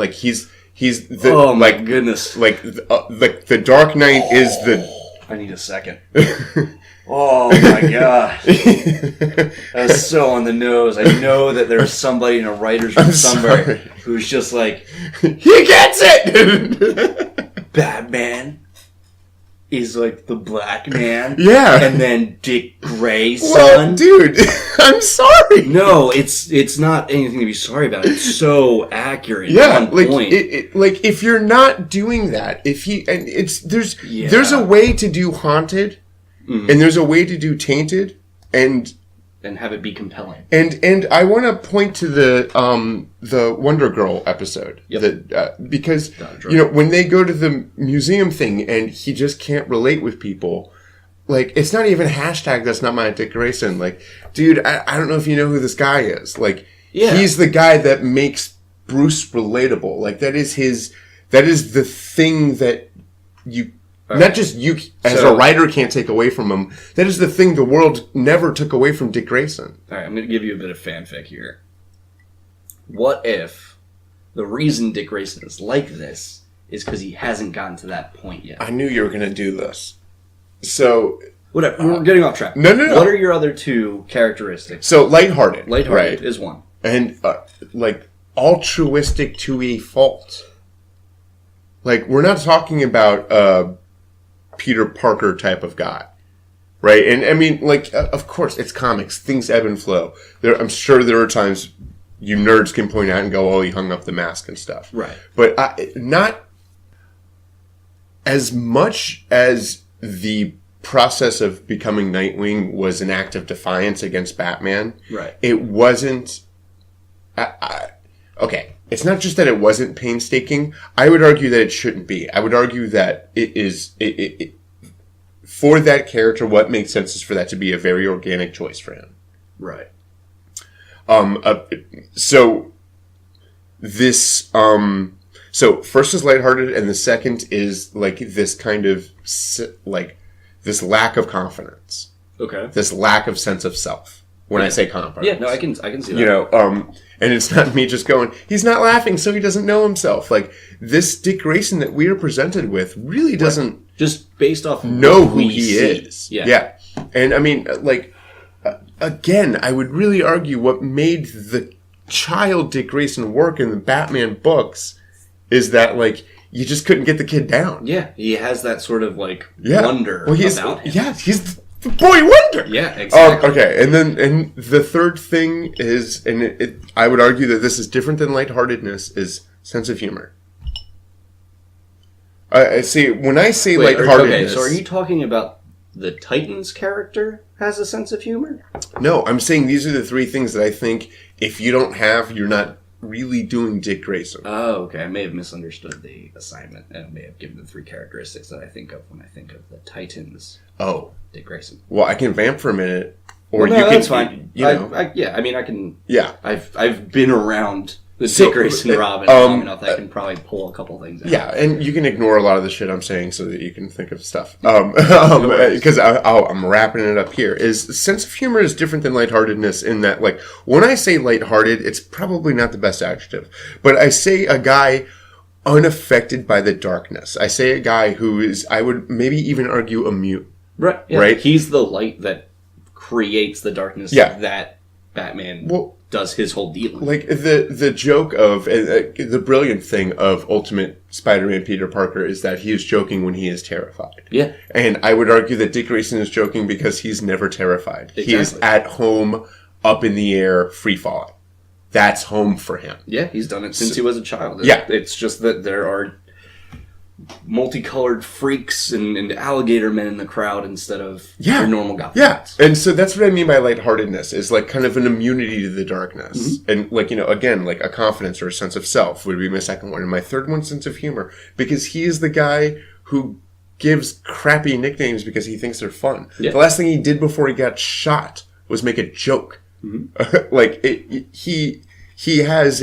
He's the... Oh my goodness. The Dark Knight is the... I need a second. Oh my god. That was so on the nose. I know that there's somebody in a writer's room somewhere who's just like... He gets it! Batman is the black man. Yeah. And then Dick Grayson. Well, dude, I'm sorry. No, it's not anything to be sorry about. It's so accurate. Yeah, on point. If you're not doing that, there's a way to do Haunted, and there's a way to do Tainted, and have it be compelling. And I want to point to the Wonder Girl episode. Yep. Because when they go to the museum thing and he just can't relate with people, like, it's not even hashtag that's not my Dick Grayson. Like, dude, I don't know if you know who this guy is. Like, he's the guy that makes Bruce relatable. Like, that is the thing that you, not just you as a writer can't take away from him. That is the thing the world never took away from Dick Grayson. All right, I'm going to give you a bit of fanfic here. What if the reason Dick Grayson is like this is because he hasn't gotten to that point yet? I knew you were going to do this. So... Whatever, we're getting off track. No. What are your other two characteristics? So, lighthearted. Lighthearted is one. And, like, altruistic to a fault. Like, we're not talking about a Peter Parker type of guy. Right? And, I mean, like, of course, it's comics. Things ebb and flow. I'm sure there are times you nerds can point out and go, oh, he hung up the mask and stuff. Right. But not as much as the process of becoming Nightwing was an act of defiance against Batman. Right. It wasn't... okay. It's not just that it wasn't painstaking. I would argue that it shouldn't be. I would argue that it is... for that character, what makes sense is for that to be a very organic choice for him. Right. So this, so first is lighthearted, and the second is like this kind of like this lack of confidence. Okay. This lack of sense of self. When I say confidence. Yeah, no, I can see that. You know, and it's not me just going, he's not laughing, so he doesn't know himself. Like, this Dick Grayson that we are presented with really doesn't just based off know who he is. Yeah. And I mean, like, again, I would really argue what made the child Dick Grayson work in the Batman books is that, like, you just couldn't get the kid down. Yeah, he has that sort of, like, wonder about him. Yeah, he's the boy wonder. Yeah, exactly. Okay, and the third thing is, and I would argue that this is different than lightheartedness, is sense of humor. I see, when I say lightheartedness... Okay, so are you talking about the Titans character has a sense of humor? No, I'm saying these are the three things that I think if you don't have, you're not really doing Dick Grayson. Oh, okay. I may have misunderstood the assignment and may have given the three characteristics that I think of when I think of the Titans. Oh. Dick Grayson. Well, I can vamp for a minute. Or you can... That's fine. You know. I can... Yeah. I've been around... The Dick Grayson Robin long enough that I can probably pull a couple things out. Yeah, and you can ignore a lot of the shit I'm saying so that you can think of stuff. Because I'm wrapping it up here. Sense of humor is different than lightheartedness in that, like, when I say lighthearted, it's probably not the best adjective. But I say a guy unaffected by the darkness. I say a guy who is, I would maybe even argue, immune. Right. Yeah. Right? He's the light that creates the darkness that Batman... does his whole deal. Like, the joke of, the brilliant thing of Ultimate Spider-Man Peter Parker is that he is joking when he is terrified. Yeah. And I would argue that Dick Grayson is joking because he's never terrified. Exactly. He is at home, up in the air, free-falling. That's home for him. Yeah, he's done it since he was a child. It's just that there are multicolored freaks and alligator men in the crowd instead of your normal Gotham. Yeah, and so that's what I mean by lightheartedness, is like kind of an immunity to the darkness. Mm-hmm. And like, you know, again, like a confidence or a sense of self would be my second one. And my third one, sense of humor, because he is the guy who gives crappy nicknames because he thinks they're fun. Yeah. The last thing he did before he got shot was make a joke. Mm-hmm. Like, he has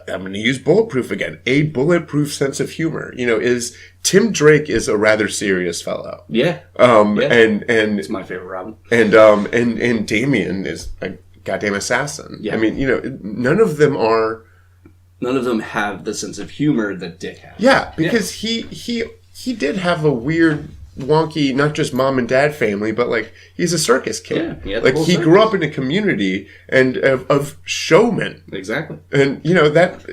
I'm going to use bulletproof again. A bulletproof sense of humor. You know, Tim Drake is a rather serious fellow. Yeah. And it's my favorite Robin. And Damian is a goddamn assassin. Yeah. I mean, you know, none of them have the sense of humor that Dick has. Yeah, because he did have a weird, wonky, not just mom and dad family, but like he's a circus kid. Yeah, like he grew up in a community and of showmen. Exactly. And you know that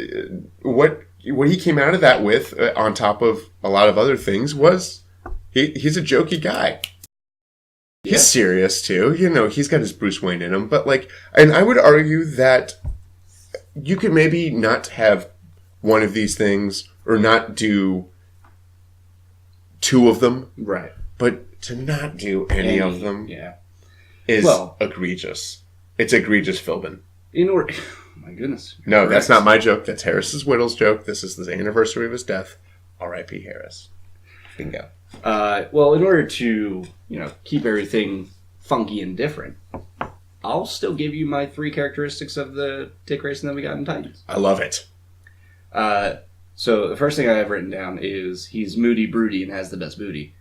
what he came out of that with, on top of a lot of other things, was he's a jokey guy. He's serious too. You know, he's got his Bruce Wayne in him, but like, and I would argue that you could maybe not have one of these things or not do two of them. Right. But to not do any of them is egregious. It's egregious, Philbin. Oh my goodness. No, correct. That's not my joke. That's Harris's Whittle's joke. This is the anniversary of his death. R.I.P. Harris. Bingo. Well, in order to, keep everything funky and different, I'll still give you my 3 characteristics of the Dick Grayson that we got in Titans. I love it. So the first thing I have written down is he's moody, broody, and has the best booty.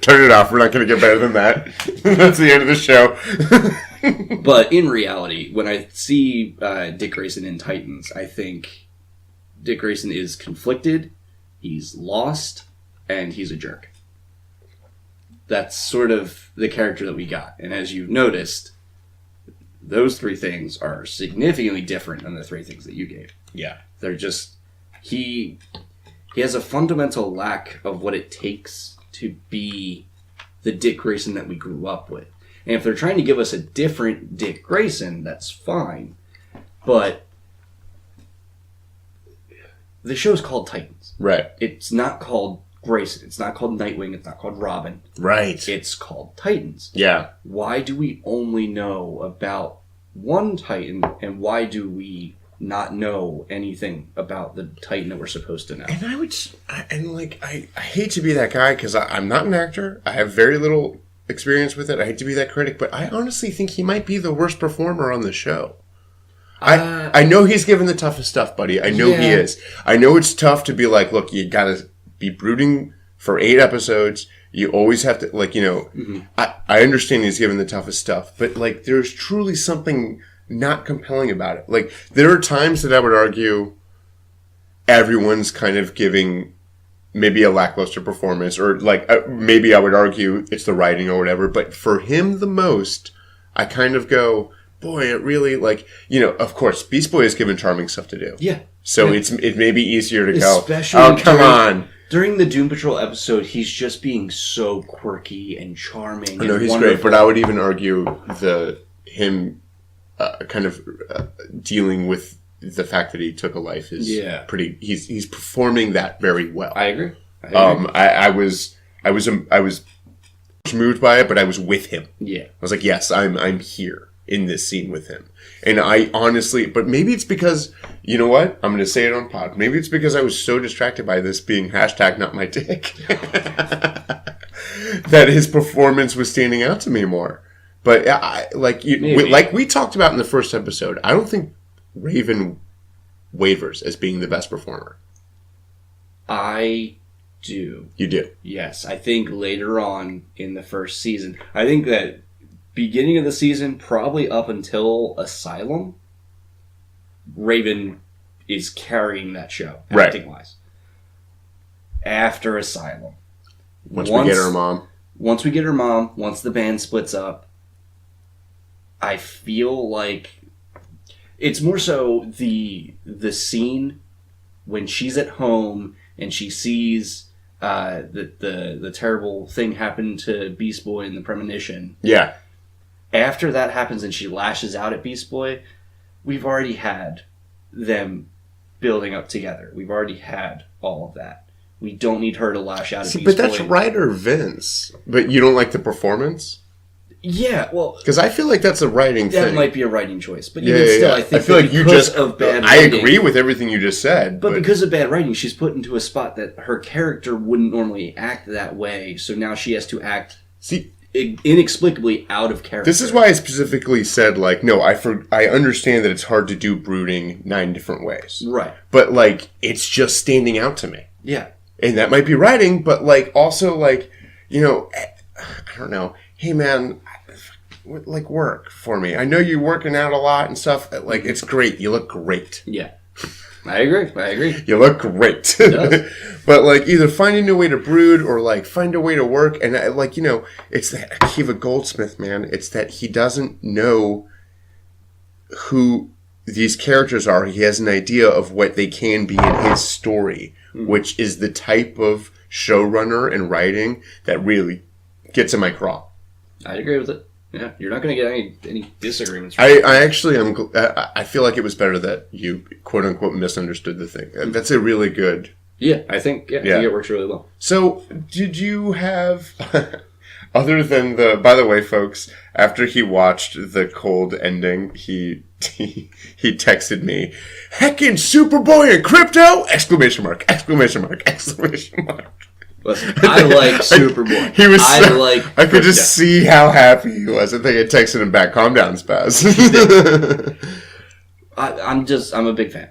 Turn it off. We're not going to get better than that. That's the end of the show. But in reality, when I see Dick Grayson in Titans, I think Dick Grayson is conflicted, he's lost, and he's a jerk. That's sort of the character that we got. And as you've noticed, those 3 things are significantly different than the 3 things that you gave. Yeah. They're just... He has a fundamental lack of what it takes to be the Dick Grayson that we grew up with. And if they're trying to give us a different Dick Grayson, that's fine. But the show's called Titans. Right. It's not called Grayson. It's not called Nightwing. It's not called Robin. Right. It's called Titans. Yeah. Why do we only know about one Titan, and why do we not know anything about the Titan that we're supposed to know? And I hate to be that guy because I'm not an actor. I have very little experience with it. I hate to be that critic, but I honestly think he might be the worst performer on the show. I know he's given the toughest stuff, buddy. I know he is. I know it's tough to be like, look, you gotta be brooding for 8 episodes. You always have to, Mm-hmm. I understand he's given the toughest stuff, but, there's truly something not compelling about it. There are times that I would argue everyone's kind of giving maybe a lackluster performance, or, maybe I would argue it's the writing or whatever, but for him the most, I kind of go, boy, it really, of course, Beast Boy is given charming stuff to do. Yeah. So it may be easier to Especially go, oh, come on. During the Doom Patrol episode, he's just being so quirky and charming. I know, and he's wonderful. great, but I would even argue him dealing with the fact that he took a life is pretty. He's performing that very well. I agree. I was moved by it, but I was with him. Yeah, I was like, yes, I'm here in this scene with him. And I honestly, but maybe it's because, you know what? I'm going to say it on pod. Maybe it's because I was so distracted by this being hashtag not my dick that his performance was standing out to me more. But like we talked about in the first episode, I don't think Raven wavers as being the best performer. I do. You do? Yes. I think later on in the first season, I think that beginning of the season, probably up until Asylum, Raven is carrying that show, acting-wise. After Asylum. Once we get her mom. Once the band splits up, I feel like it's more so the scene when she's at home and she sees the terrible thing happen to Beast Boy in the premonition. Yeah. After that happens and she lashes out at Beast Boy, we've already had them building up together. We've already had all of that. We don't need her to lash out at Beast Boy. But that's writer Vince. But you don't like the performance? Yeah, well... Because I feel like that's a writing thing. That might be a writing choice. But even still, I think feel like you just... of bad I writing, agree with everything you just said. But because of bad writing, she's put into a spot that her character wouldn't normally act that way. So now she has to act... inexplicably out of character. This is why I specifically said, no, I understand that it's hard to do brooding 9 different ways. Right. But, it's just standing out to me. Yeah. And that might be writing, but, also, I don't know. Hey, man, work for me. I know you're working out a lot and stuff. It's great. You look great. Yeah. I agree. You look great. But, either find a new way to brood or, find a way to work. And, it's that Akiva Goldsmith, man. It's that he doesn't know who these characters are. He has an idea of what they can be in his story, which is the type of showrunner and writing that really gets in my craw. I agree with it. Yeah, you're not going to get any disagreements. I feel like it was better that you quote unquote misunderstood the thing. That's a really good. Yeah, I think it works really well. So, did you have? Other than by the way, folks, after he watched the cold ending, he texted me, "Heckin' Superboy and Crypto!" Exclamation mark! Exclamation mark! Exclamation mark! Listen, I like Superboy. He was. I could Crypto. just see how happy he was. I think I texted him back, "Calm down, Spaz." I'm a big fan.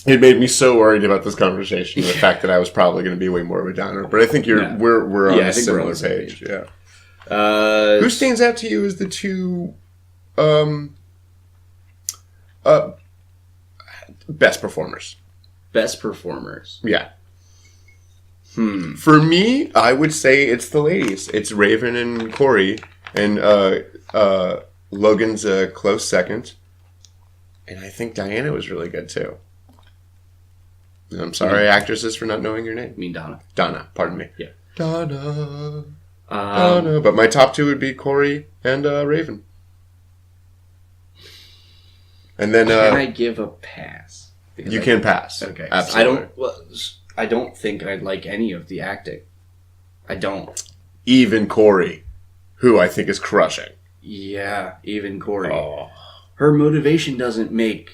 It made me so worried about this conversation, the fact that I was probably going to be way more of a downer. But I think we're on a similar page. Yeah. Who stands out to you as the two best performers? Best performers. Yeah. For me, I would say it's the ladies. It's Raven and Corey, and Logan's a close second. And I think Diana was really good, too. And I'm sorry, actresses, for not knowing your name. You mean Donna? Donna, pardon me. Yeah. Donna. Donna. But my top two would be Corey and Raven. And then... Can I give a pass? You can pass. Okay. Absolutely. I don't think I'd like any of the acting. I don't. Even Corey, who I think is crushing. Yeah, even Corey. Oh. Her motivation doesn't make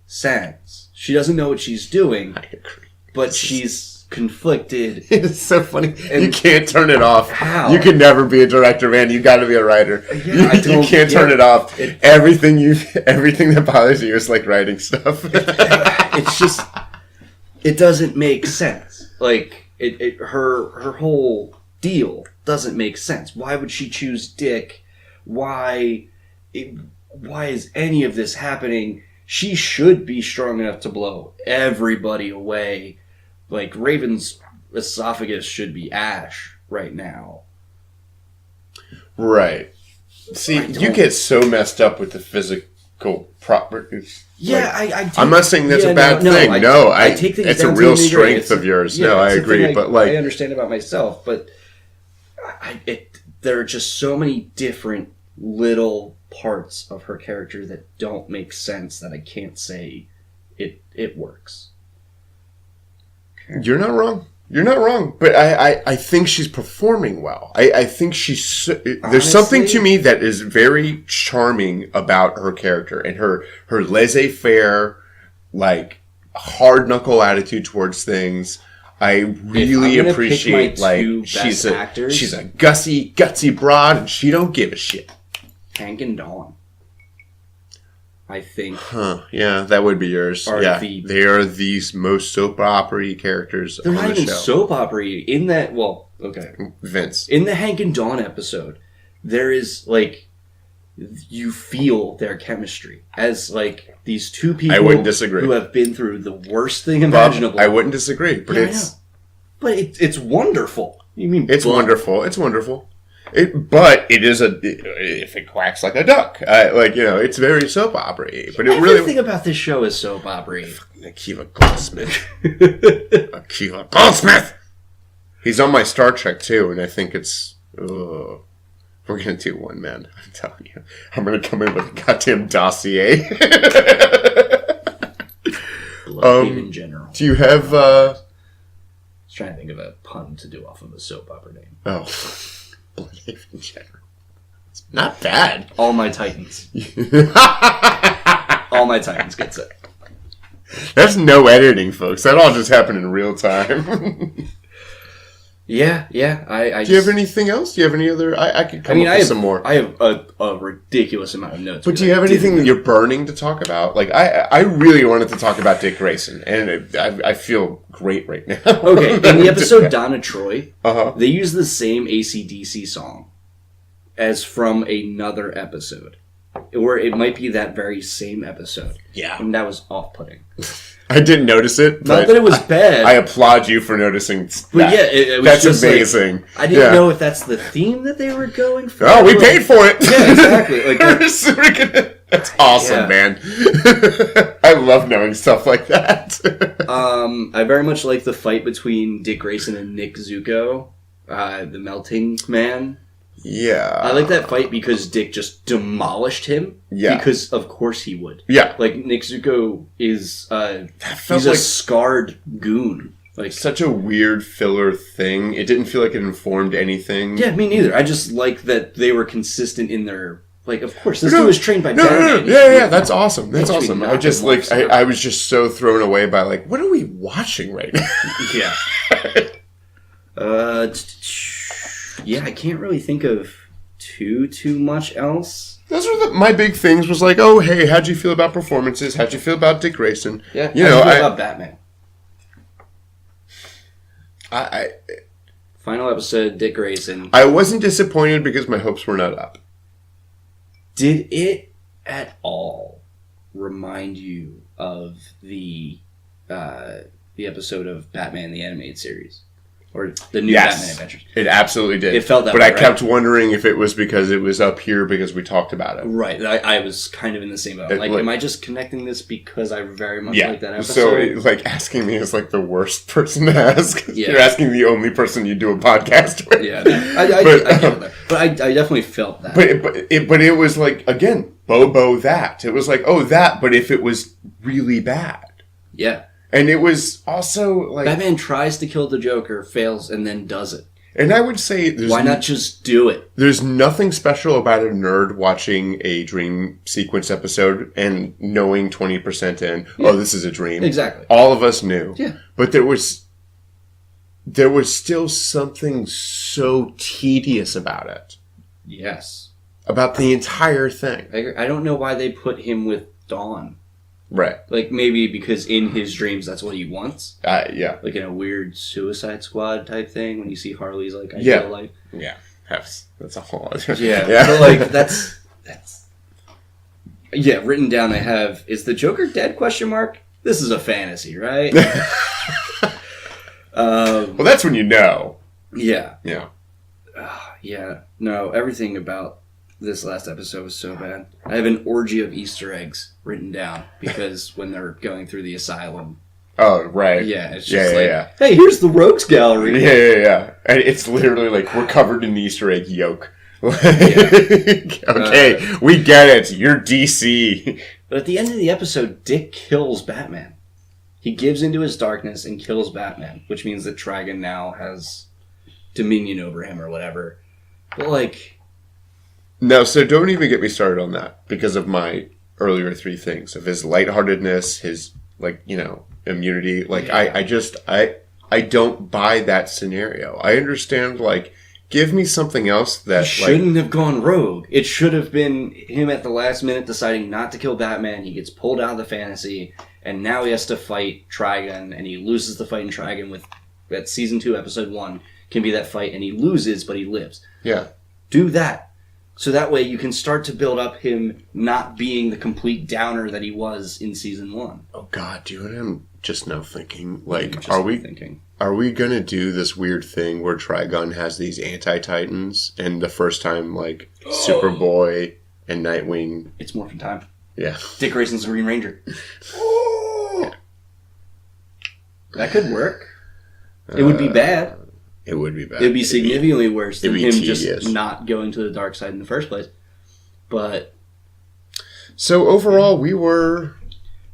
sense. She doesn't know what she's doing. I agree. But she's conflicted. It's so funny. And you can't turn it off. How? You can never be a director, man. You got to be a writer. Yeah, you can't turn it off. Everything that bothers you is like writing stuff. It's just, it doesn't make sense. Like her whole deal doesn't make sense. Why would she choose Dick? Why is any of this happening? She should be strong enough to blow everybody away. Like, Raven's esophagus should be ash right now. Right. See, you get so messed up with the physical properties. Yeah, like, I'm not saying that's a bad thing. I take things it's a real strength of yours. Yeah, I agree. But like, I understand about myself, but there are just so many different little parts of her character that don't make sense that I can't say it works. You're not wrong. You're not wrong. But I think she's performing well. I think she's... There's something to me that is very charming about her character and her laissez-faire, like, hard-knuckle attitude towards things. I really appreciate, like, she's a gutsy broad and she don't give a shit. Hank and Dawn, I think. Yeah, that would be yours. Yeah, they are these most soap opera characters on the show. They're not even soap opera in that. Well, okay, Vince. In the Hank and Dawn episode, there is like you feel their chemistry as like these two people. I wouldn't disagree. Who have been through the worst thing imaginable. I wouldn't disagree, but it's wonderful. You mean it's wonderful? It's wonderful. But it is if it quacks like a duck, it's very soap opera-y. But everything about this show is soap opera-y. Akiva Goldsmith. Akiva Goldsmith. He's on my Star Trek too, and I think it's. We're gonna do one, man. I'm telling you, I'm gonna come in with a goddamn dossier. In general. Do you have? I was trying to think of a pun to do off of a soap opera name. Oh. Bloodhaven General. It's not bad. All My Titans. All My Titans gets it. That's no editing, folks. That all just happened in real time. Yeah. Do you have anything else? Do you have any other? I could come up with some more. I have a ridiculous amount of notes. But do you have anything that you're burning to talk about? Like, I really wanted to talk about Dick Grayson, and I feel great right now. Okay, in the episode Donna Troy, they use the same AC/DC song as from another episode. Or it might be that very same episode. Yeah. And that was off-putting. I didn't notice it. Not that it was bad. I applaud you for noticing that. But yeah, it was that's just amazing. Like, I didn't know if that's the theme that they were going for. Oh, we paid for it. Yeah, exactly. Like, that's awesome, man. I love knowing stuff like that. I very much like the fight between Dick Grayson and Nick Zuko, the melting man. Yeah. I like that fight because Dick just demolished him. Yeah. Because of course he would. Yeah. Like, Nick Zuko is, he's a scarred goon. Like such a weird filler thing. It didn't feel like it informed anything. Yeah, me neither. I just like that they were consistent in their... Like, of course, this dude was trained by Batman. Yeah, that's awesome. That's awesome. I just, like, I was just so thrown away by, like, what are we watching right now? Yeah. Yeah, I can't really think of too much else. Those were my big things. Was like, oh, hey, how'd you feel about performances? How'd you feel about Dick Grayson? Yeah, how'd you feel about Batman? Final episode, Dick Grayson. I wasn't disappointed because my hopes were not up. Did it at all remind you of the episode of Batman the Animated Series? Or the new Batman Adventures? It absolutely did. It felt that way, But I kept wondering if it was because it was up here because we talked about it. Right. I was kind of in the same boat. Like, am I just connecting this because I very much like that episode? So, asking me is, like, the worst person to ask. Yeah. You're asking the only person you do a podcast with. Yeah. No, I get it. But I definitely felt that. But it was, like, again, Bobo that. It was like, oh, that, but if it was really bad. Yeah. And it was also like... Batman tries to kill the Joker, fails, and then does it. And I would say... Why not just do it? There's nothing special about a nerd watching a dream sequence episode and knowing 20% in, oh, this is a dream. Exactly. All of us knew. Yeah. But there was still something so tedious about it. Yes. About the entire thing. I don't know why they put him with Dawn. Right. Like, maybe because in his dreams that's what he wants. Yeah. Like in a weird Suicide Squad type thing when you see Harley's, like, ideal life. Yeah. That's a whole other... Yeah. But, like, that's... Yeah, written down I have, is the Joker dead, ? This is a fantasy, right? Well, that's when you know. Yeah. Yeah. Yeah. No, everything about this last episode was so bad. I have an orgy of Easter eggs written down because when they're going through the asylum. Oh, right. Yeah, it's just hey, here's the Rogues Gallery. Yeah. And it's literally like, we're covered in the Easter egg yolk. Okay, we get it. You're DC. But at the end of the episode, Dick kills Batman. He gives into his darkness and kills Batman, which means that Trigon now has dominion over him or whatever. But, like... No, so don't even get me started on that because of my earlier three things. Of his lightheartedness, his, immunity. I don't buy that scenario. I understand, give me something else that... He shouldn't have gone rogue. It should have been him at the last minute deciding not to kill Batman. He gets pulled out of the fantasy, and now he has to fight Trigon, and he loses the fight in Trigon with... That Season 2, Episode 1 can be that fight, and he loses, but he lives. Yeah. Do that. So that way you can start to build up him not being the complete downer that he was in Season 1. Oh, God, do you know what I'm just now thinking? Are we going to do this weird thing where Trigon has these anti-Titans and the first time, Superboy and Nightwing... It's Morphin Time. Yeah. Dick Grayson's Green Ranger. That could work. It would be bad. It would be bad. It would be significantly worse than him tedious. Just not going to the dark side in the first place. But... So overall, we were...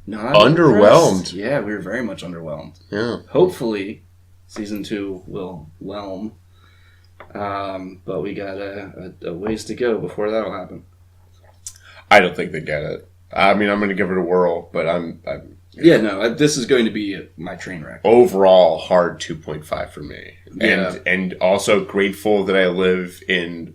Not underwhelmed. Yeah, we were very much underwhelmed. Yeah. Hopefully, Season 2 will whelm. But we got a ways to go before that'll happen. I don't think they get it. I mean, I'm going to give it a whirl, but this is going to be my train wreck. Overall, hard 2.5 for me. Yeah. And also grateful that I live in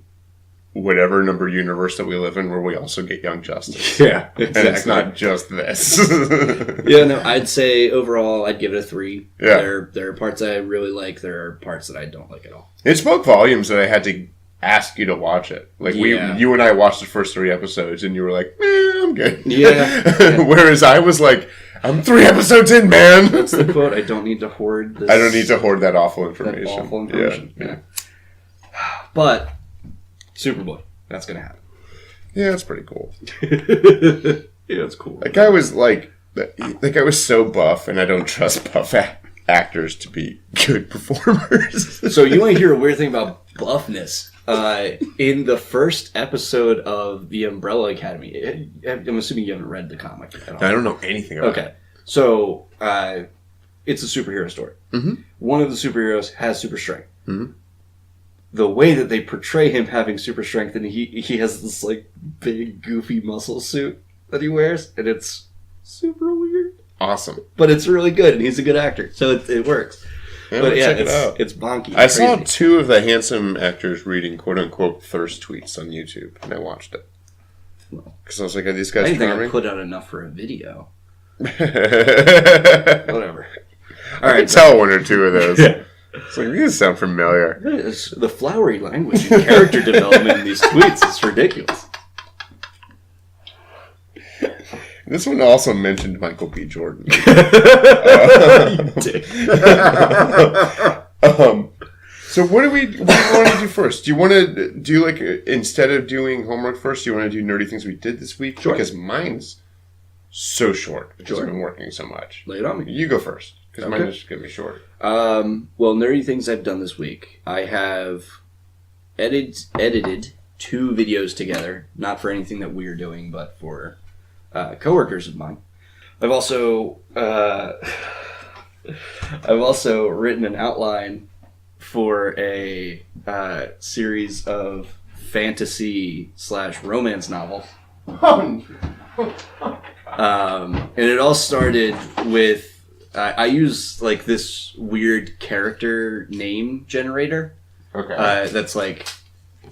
whatever number universe that we live in where we also get Young Justice. Yeah, exactly. And it's not just this. I'd say overall I'd give it a 3. Yeah. There are parts I really like. There are parts that I don't like at all. It spoke volumes that I had to ask you to watch it. You and I watched the first 3 episodes and you were like, I'm good. Yeah. Whereas I was like, I'm 3 episodes in, man. That's the quote. I don't need to hoard this. I don't need to hoard that awful information. Yeah. But Superboy, that's gonna happen. Yeah, that's pretty cool. Yeah, it's cool. That guy was so buff, and I don't trust buff actors to be good performers. So you want to hear a weird thing about buffness? In the first episode of The Umbrella Academy, I'm assuming you haven't read the comic at all. I don't know anything about it. Okay. So, it's a superhero story. Mm-hmm. One of the superheroes has super strength. Mm-hmm. The way that they portray him having super strength, and he has this like big goofy muscle suit that he wears, and it's super weird. Awesome. But it's really good, and he's a good actor, so it works. Yeah, but yeah, check it out. It's bonky. I saw 2 of the handsome actors reading "quote-unquote" thirst tweets on YouTube, and I watched it. Because I was like, are these guys I didn't think charming? I put out enough for a video. Whatever. All right, I can tell 1 or 2 of those. Yeah. It's like, these sound familiar. The flowery language and character development in these tweets is ridiculous. This one also mentioned Michael B. Jordan. You dick. So what do we want to do first? Do you want to do like, instead of doing homework first, do you want to do nerdy things we did this week? Sure. Because mine's so short because I've been working so much. Lay it on me. You go first because mine is going to be short. Well, nerdy things I've done this week. I have edited 2 videos together, not for anything that we're doing, but for coworkers of mine. I've also written an outline for a series of fantasy/romance novels. And it all started with I use like this weird character name generator. Okay. That's like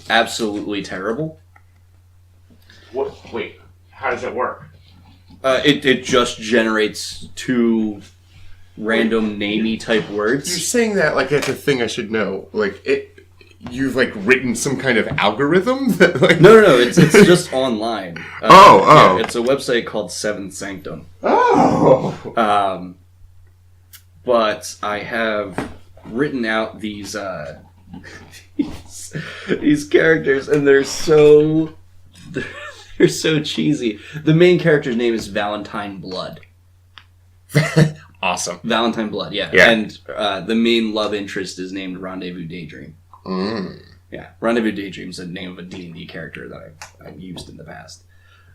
absolutely terrible. What? Wait. How does it work? It just generates 2 random namey type words. You're saying that like it's a thing I should know. Like you've like written some kind of algorithm that like No. It's just online. Yeah, it's a website called Seventh Sanctum. Oh. But I have written out these these characters, and they're so cheesy. The main character's name is Valentine Blood. Awesome. Valentine Blood, yeah. And the main love interest is named Rendezvous Daydream. Mm. Yeah, Rendezvous Daydream is the name of a D&D character that I've used in the past.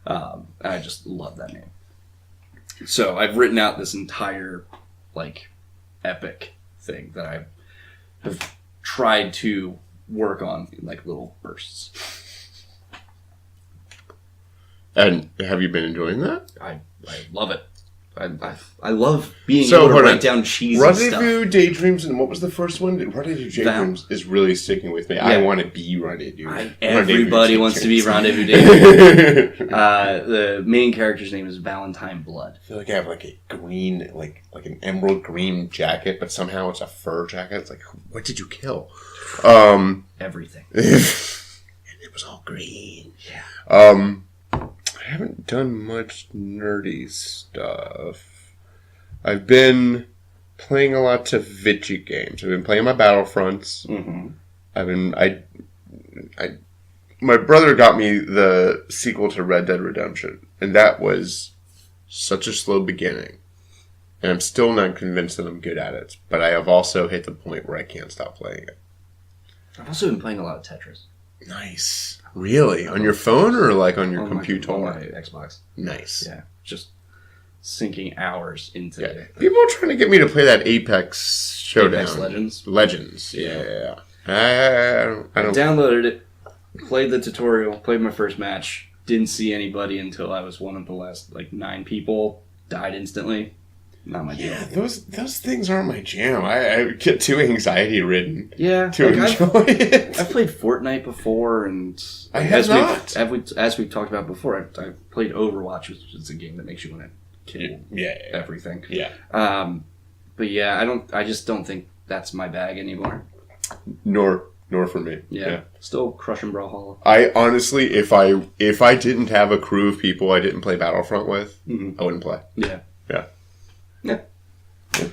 And I just love that name. So I've written out this entire, like, epic thing that I have tried to work on in, like, little bursts. And have you been enjoying that? I love it. I love being able to write down cheesy Rendezvous stuff. Daydreams, and what was the first one? Rendezvous Daydreams is really sticking with me. Yeah. I want to be Rendezvous. Everybody wants to be Rendezvous Daydreams. The main character's name is Valentine Blood. I feel like I have like a green, like an emerald green jacket, but somehow it's a fur jacket. It's like, what did you kill? Everything. And it was all green. Yeah. I haven't done much nerdy stuff. I've been playing a lot of Vichy games. I've been playing my Battlefronts. Mm-hmm. My brother got me the sequel to Red Dead Redemption, and that was such a slow beginning. And I'm still not convinced that I'm good at it, but I have also hit the point where I can't stop playing it. I've also been playing a lot of Tetris. Nice. Really? On your phone or like on your computer? On my Xbox. Nice. Yeah. Just sinking hours into it. People are trying to get me to play that Apex Showdown. Apex Legends? Legends. Yeah. I don't. Downloaded it, played the tutorial, played my first match, didn't see anybody until I was one of the last, 9 people, died instantly. Not my deal. Yeah, those things aren't my jam. I get too anxiety ridden. Yeah, to enjoy it. I've played Fortnite before, and I have not. As we've talked about before, I've played Overwatch, which is a game that makes you want to kill everything. Yeah. But yeah, I just don't think that's my bag anymore. Nor for me. Yeah. Still crushing Brawlhalla. I honestly, if I didn't have a crew of people I didn't play Battlefront with, I wouldn't play. Yeah. Yeah.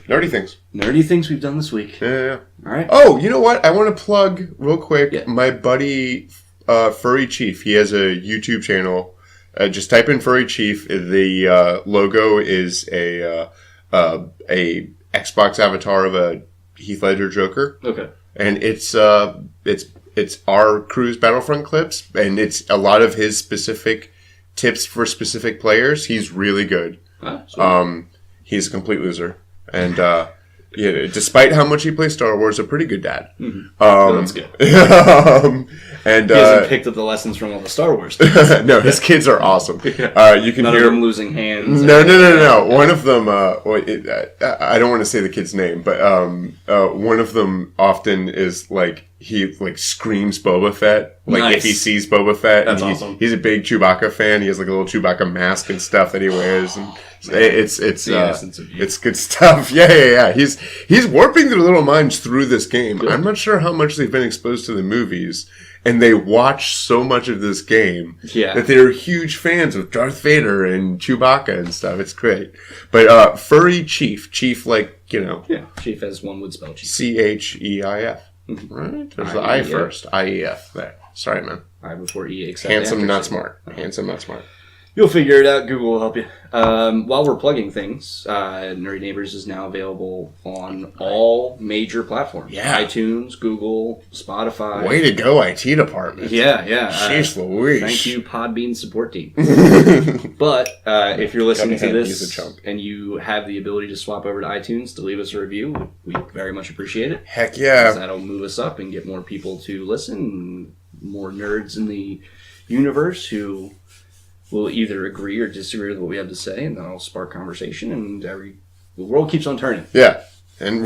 Nerdy things. Nerdy things we've done this week. Yeah. All right. Oh, you know what? I want to plug real quick my buddy Furry Chief. He has a YouTube channel. Just type in Furry Chief. The logo is a Xbox avatar of a Heath Ledger Joker. Okay. And it's our crew's Battlefront clips, and it's a lot of his specific tips for specific players. He's really good. Huh? He's a complete loser. And despite how much he plays Star Wars, a pretty good dad. That's good. And he hasn't picked up the lessons from all the Star Wars. No, his kids are awesome. You can None hear of them losing hands. No. One of them, I don't want to say the kid's name, but one of them often is like he like screams Boba Fett, like nice. if he sees Boba Fett. That's and awesome. He's a big Chewbacca fan. He has like a little Chewbacca mask and stuff that he wears, and it's good stuff. Yeah. He's warping their little minds through this game. Good. I'm not sure how much they've been exposed to the movies. And they watch so much of this game that they're huge fans of Darth Vader and Chewbacca and stuff. It's great. But Furry Chief like, Yeah, Chief as one would spell Chief. CHEIF. Right? There's the I first. IEF there. Sorry, man. I before E, except Handsome, not smart. Handsome, not smart. You'll figure it out. Google will help you. While we're plugging things, Nerdy Neighbors is now available on all major platforms. Yeah. iTunes, Google, Spotify. Way to go, IT department. Yeah. Sheesh Louise. Thank you, Podbean support team. But if you're listening to this and you have the ability to swap over to iTunes to leave us a review, we very much appreciate it. Heck yeah. That'll move us up and get more people to listen, more nerds in the universe who will either agree or disagree with what we have to say, and that'll spark conversation, and the world keeps on turning. Yeah. And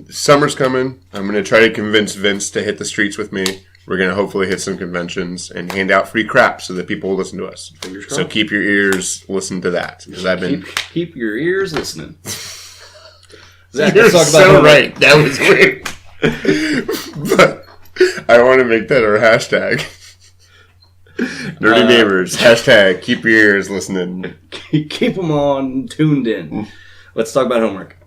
summer's coming. I'm going to try to convince Vince to hit the streets with me. We're going to hopefully hit some conventions and hand out free crap so that people will listen to us. Fingers crossed. So keep your ears, listen to that. Because keep your ears listening. Zach, you're so right. That was great. But I want to make that our hashtag. Nerdy Neighbors. Hashtag keep your ears listening. Keep them on tuned in. Let's talk about homework.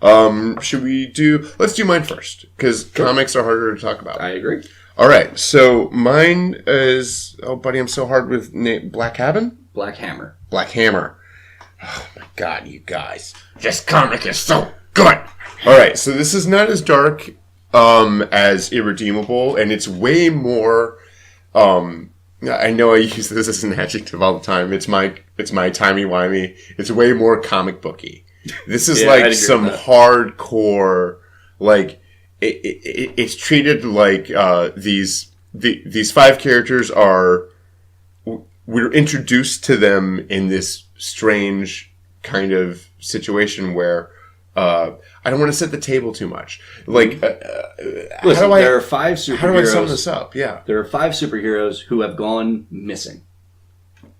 Let's do mine first, because comics are harder to talk about. I agree. All right, so mine is, oh buddy, I'm so hard with Black Cabin? Black Hammer. Black Hammer. Oh my god, you guys. This comic is so good. All right, so this is not as dark as Irredeemable, and it's way more, I know I use this as an adjective all the time. It's my timey-wimey. It's way more comic booky. This is like some hardcore, like it's treated like these five characters we're introduced to them in this strange kind of situation where I don't want to set the table too much. Like, listen, there are 5 superheroes. How do I sum this up? Yeah, there are 5 superheroes who have gone missing.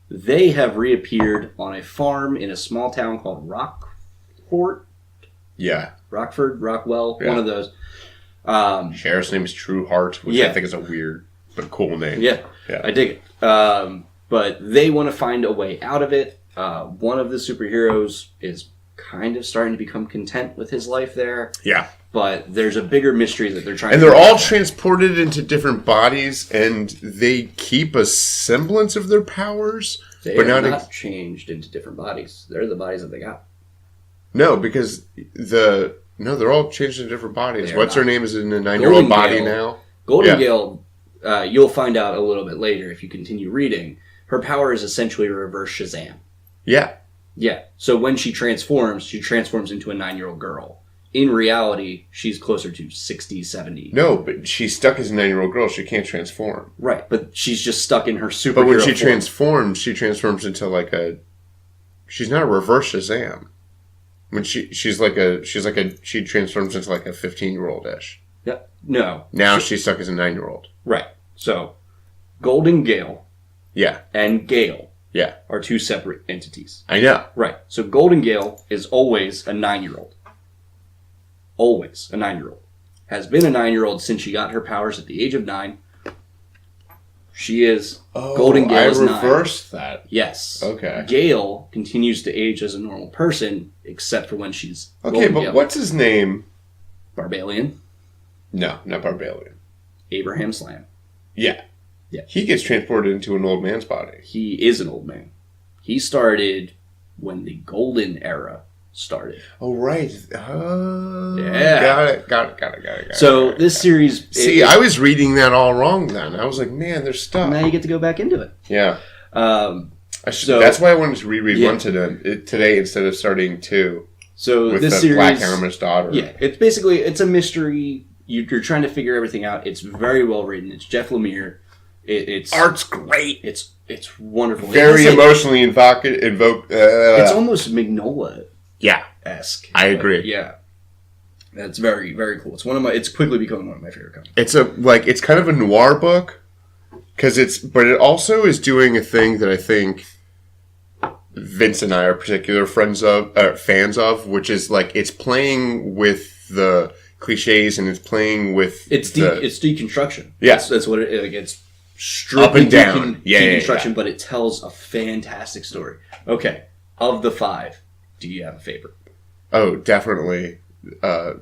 They have reappeared on a farm in a small town called Rockford. Yeah, Rockford, Rockwell, one of those. Sheriff's name is True Heart, which I think is a weird but cool name. Yeah, I dig it. But they want to find a way out of it. One of the superheroes is kind of starting to become content with his life there. Yeah. But there's a bigger mystery that they're trying to... And they're all transported into different bodies, and they keep a semblance of their powers. They are not changed into different bodies. They're the bodies that they got. No, because they're all changed into different bodies. What's her name is in a 9-year-old body now? Golden Gale, you'll find out a little bit later if you continue reading. Her power is essentially a reverse Shazam. Yeah. Yeah. So when she transforms into a 9-year-old girl. In reality, she's closer to 60, 70. No, but she's stuck as a 9-year-old girl. She can't transform. Right, but she's just stuck in her superhero But when she form. transforms into like a... She's not a reverse Shazam. When she transforms into like a 15-year-old-ish. Yeah. No. Now she's stuck as a 9-year-old. Right. So, Golden Gale. Yeah. And Gale. Yeah. Are 2 separate entities. I know. Right. So Golden Gale is always a 9-year-old. Always a 9-year-old. Has been a 9-year-old since she got her powers at the age of 9. She is... Golden Gale is 9. I reversed that. Yes. Okay. Gale continues to age as a normal person, except for when she's Okay, but Gale. What's his name? Barbalian. No, not Barbalian. Abraham Slam. Yeah. Yeah. He gets transported into an old man's body. He is an old man. He started when the Golden Era started. Oh, right. Yeah. Got it. So this series... See, I was reading that all wrong then. I was like, man, there's stuff. Now you get to go back into it. Yeah. That's why I wanted to reread 1 today instead of starting 2. So with this the series, Black Hammer's daughter. Yeah, it's a mystery. You're trying to figure everything out. It's very well written. It's Jeff Lemire. It's art's great. It's wonderful. Very emotionally evocative. It's almost Mignola-esque. I agree. Yeah, that's very, very cool. It's quickly becoming one of my favorite comics. It's kind of a noir book but it also is doing a thing that I think Vince and I are particular fans of, which is like it's playing with the cliches and it's playing with it's deconstruction. Yeah, that's what it is. Like, it's strictly up and down. Deconstruction, but it tells a fantastic story. Okay, of the 5, do you have a favorite? Oh, definitely. Well,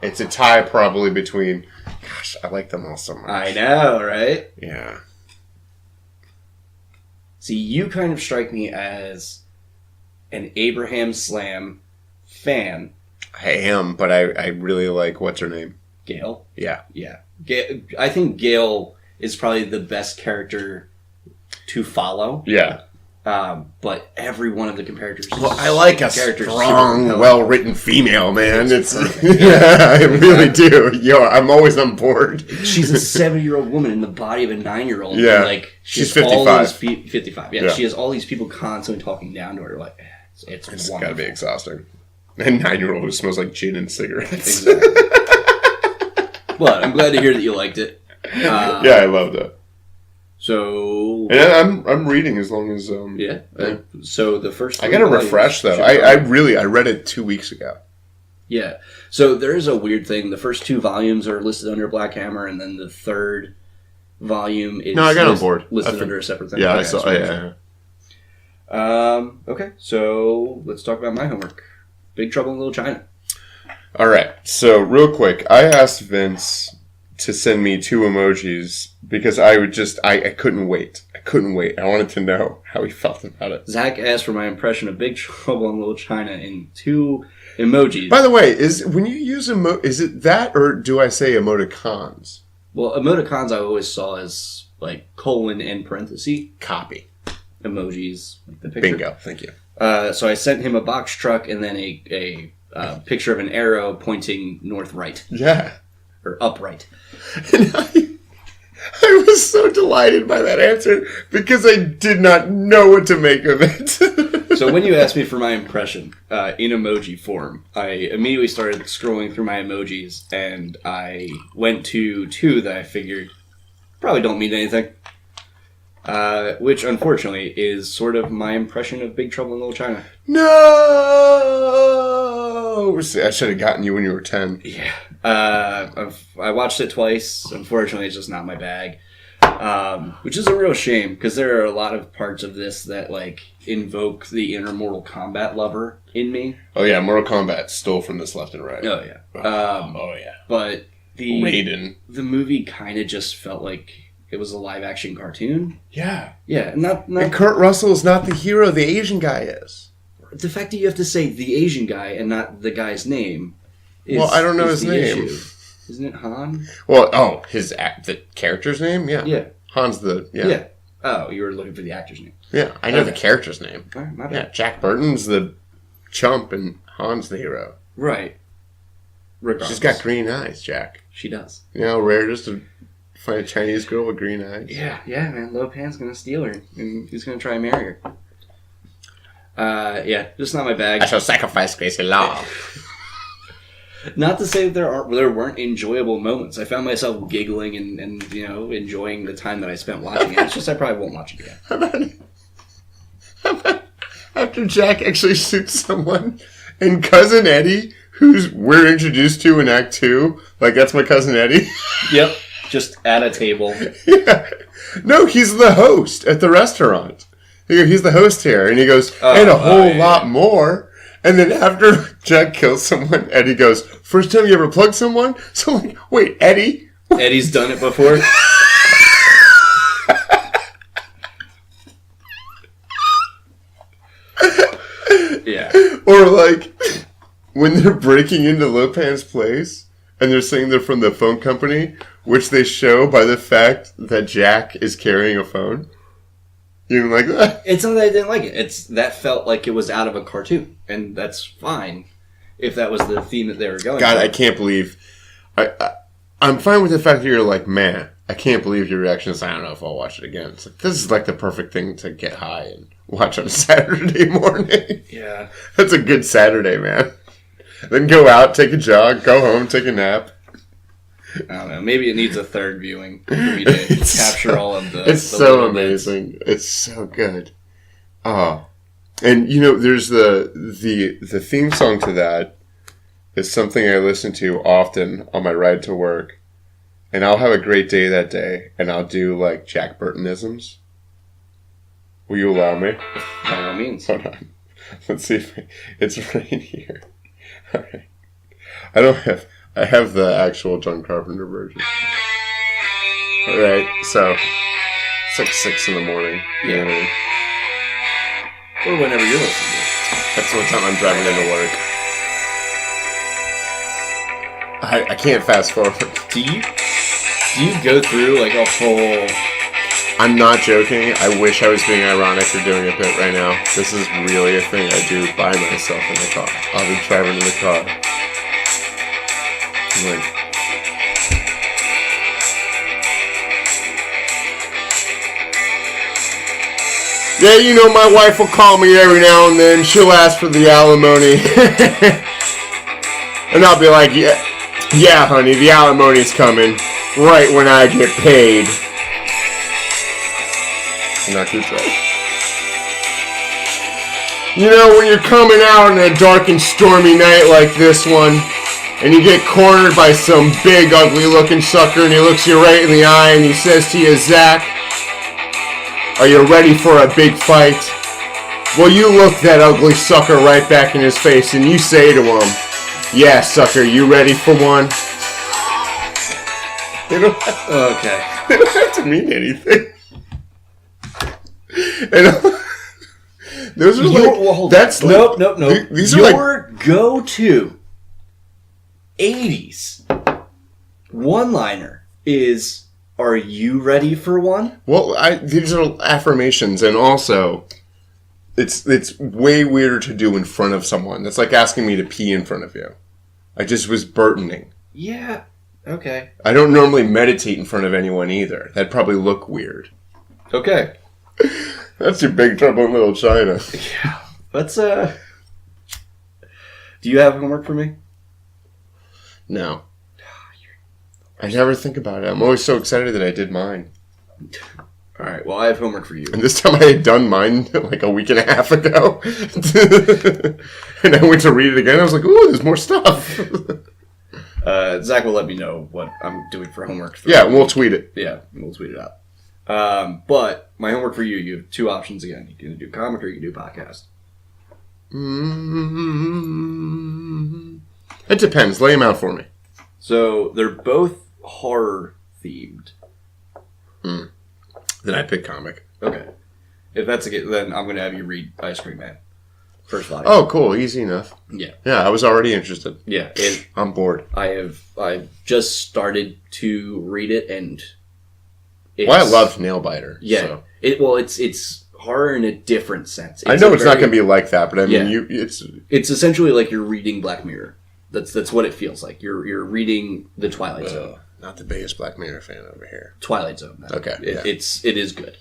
it's a tie probably between. Gosh, I like them all so much. I know, right? Yeah. See, you kind of strike me as an Abraham Slam fan. I am, but I really like, what's her name? Gail? Yeah. Yeah. I think Gail is probably the best character to follow. Yeah. But every one of the characters. Well, I like a strong, well-written female, man. I really do. I'm always on board. She's a 70-year-old woman in the body of a 9-year-old. Yeah, and like she's 55. 55. Yeah, she has all these people constantly talking down to her. Like, it's gotta be exhausting. And 9-year-old who smells like gin and cigarettes. Exactly. Well, I'm glad to hear that you liked it. Yeah, I loved it. So and I'm reading as long as so the first. I gotta refresh though. I read it 2 weeks ago. Yeah. So there is a weird thing. The first 2 volumes are listed under Black Hammer, and then the third volume is I got on board. Listed under a separate thing. Yeah, okay, I saw. Yeah. Okay, so let's talk about my homework. Big Trouble in Little China. All right. So real quick, I asked Vince to send me 2 emojis because I couldn't wait. I wanted to know how he felt about it. Zach asked for my impression of Big Trouble in Little China in 2 emojis. By the way, when you use is it that or do I say emoticons? Well, emoticons I always saw as like colon and parenthesis. Copy. Emojis, like the picture. Bingo. Thank you. So I sent him a box truck and then a picture of an arrow pointing north right. Yeah. Or upright. And I was so delighted by that answer because I did not know what to make of it. So when you asked me for my impression in emoji form, I immediately started scrolling through my emojis and I went to 2 that I figured probably don't mean anything. Which unfortunately is sort of my impression of Big Trouble in Little China. No! I should have gotten you when you were 10. Yeah. I watched it twice. Unfortunately, it's just not my bag. Which is a real shame, because there are a lot of parts of this that, like, invoke the inner Mortal Kombat lover in me. Oh, yeah, Mortal Kombat stole from this left and right. Oh, yeah. Oh, yeah. But Raiden. The movie kind of just felt like it was a live-action cartoon. Yeah. Yeah, not... And Kurt Russell is not the hero, the Asian guy is. The fact that you have to say the Asian guy and not the guy's name is, well, I don't know his name. Issue. Isn't it Han? Well, the character's name? Yeah. Yeah. Han's Yeah. Oh, you were looking for the actor's name. Yeah, I know the character's name. All right, my bad. Yeah, Jack Burton's the chump and Han's the hero. Right. Regardless. She's got green eyes, Jack. She does. You know, rare just to find a Chinese girl with green eyes. Yeah, man. Lo Pan's gonna steal her, and he's gonna try and marry her. Yeah, just not my bag. I shall sacrifice Gracie Law. Not to say that there weren't enjoyable moments. I found myself giggling and enjoying the time that I spent watching it. It's just I probably won't watch it again. How about after Jack actually shoots someone, and Cousin Eddie, who we're introduced to in Act 2, like, that's my Cousin Eddie? Yep, just at a table. Yeah. No, he's the host at the restaurant. He's the host here, and he goes, and a whole lot more. And then after Jack kills someone, Eddie goes, first time you ever plugged someone? So I'm like, wait, Eddie? Eddie's done it before? Yeah. Or like, when they're breaking into Lopan's place, and they're saying they're from the phone company, which they show by the fact that Jack is carrying a phone. You didn't like that? It's not that I didn't like it. It's that felt like it was out of a cartoon, and that's fine if that was the theme that they were going. God, for. I can't believe. I'm fine with the fact that you're like, man, I can't believe your reaction is, I don't know if I'll watch it again. It's like, this is like the perfect thing to get high and watch on a Saturday morning. Yeah. That's a good Saturday, man. Then go out, take a jog, go home, take a nap. I don't know. Maybe it needs a third viewing for me to capture all of the. It's so amazing. It's so good. Oh, and there's the theme song to that is something I listen to often on my ride to work, and I'll have a great day that day, and I'll do like Jack Burtonisms. Will you allow me? By all means. Hold on. Let's see if it's right here. All right. I have the actual John Carpenter version. Alright, so it's like 6 in the morning. Yeah. You know what I mean? Or whenever you're listening to it. That's what time I'm driving into work. I can't fast forward. Do you go through like a whole... I'm not joking. I wish I was being ironic or doing a bit right now. This is really a thing I do by myself in the car. I'll be driving in the car. Like, yeah, my wife will call me every now and then. She'll ask for the alimony. And I'll be like, yeah, honey, the alimony's coming right when I get paid. Not too right. When you're coming out on a dark and stormy night like this one, and you get cornered by some big, ugly-looking sucker, and he looks you right in the eye, and he says to you, Zach, are you ready for a big fight? Well, you look that ugly sucker right back in his face, and you say to him, yeah, sucker, you ready for one? They don't have to mean anything. And those are that's nope. These are your go-to 80s one-liner is, are you ready for one? Well, these are affirmations, and also it's way weirder to do in front of someone. That's like asking me to pee in front of you. I just was burdening. Yeah, okay. I don't normally meditate in front of anyone either. That'd probably look weird. Okay. That's your Big Trouble in Little China. Yeah. Let's, do you have homework for me? No. I never think about it. I'm always so excited that I did mine. Alright, well, I have homework for you. And this time I had done mine like a week and a half ago. And I went to read it again. I was like, ooh, there's more stuff. Zach will let me know what I'm doing for homework. Yeah, we'll tweet it. Yeah, we'll tweet it out. But my homework for you, you have two options again. You can do comic or you can do podcast. It depends. Lay them out for me. So they're both horror themed. Then I pick comic. Okay. If that's the case, then I'm going to have you read Ice Cream Man. First volume. Oh, cool. Easy enough. Yeah. Yeah, I was already interested. Yeah. I'm bored. I've just started to read it, and I loved Nailbiter. Yeah. So. It's horror in a different sense. I know it's not going to be like that, but I mean, it's essentially like you're reading Black Mirror. That's what it feels like. You're reading the Twilight Zone. Not the biggest Black Mirror fan over here. Twilight Zone. Man. Okay. It is good.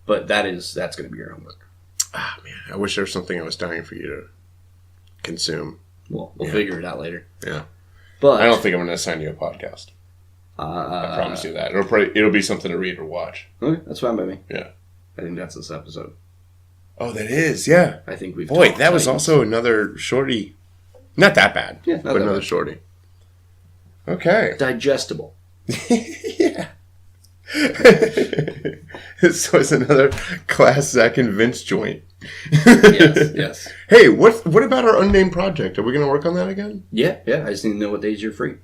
But that's going to be your homework. Ah, man, I wish there was something I was dying for you to consume. Well, we'll figure it out later. Yeah. But I don't think I'm going to assign you a podcast. I promise you that. It'll be something to read or watch. Okay, that's fine by me. Yeah. I think that's this episode. Oh, that is, yeah. I think we've Boy, that was also another shorty. Not that bad. Yeah, but another shorty. Okay. Digestible. Yeah. This was another class Zack and Vince joint. Yes. Hey, what about our unnamed project? Are we going to work on that again? Yeah. I just need to know what days you're free.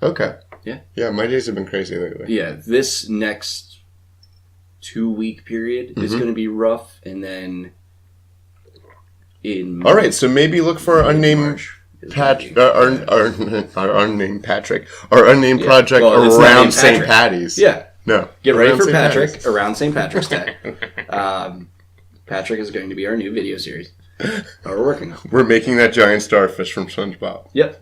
Okay. Yeah. Yeah, my days have been crazy lately. Yeah, this next 2-week period is going to be rough, and then in all right, so maybe look for our unnamed our unnamed Patrick, our unnamed project around St. Patty's. Yeah, No. Get ready Around for St. Patrick Patty's. around St. Patrick's Day. Patrick is going to be our new video series that we're working on. We're making that giant starfish from SpongeBob. Yep.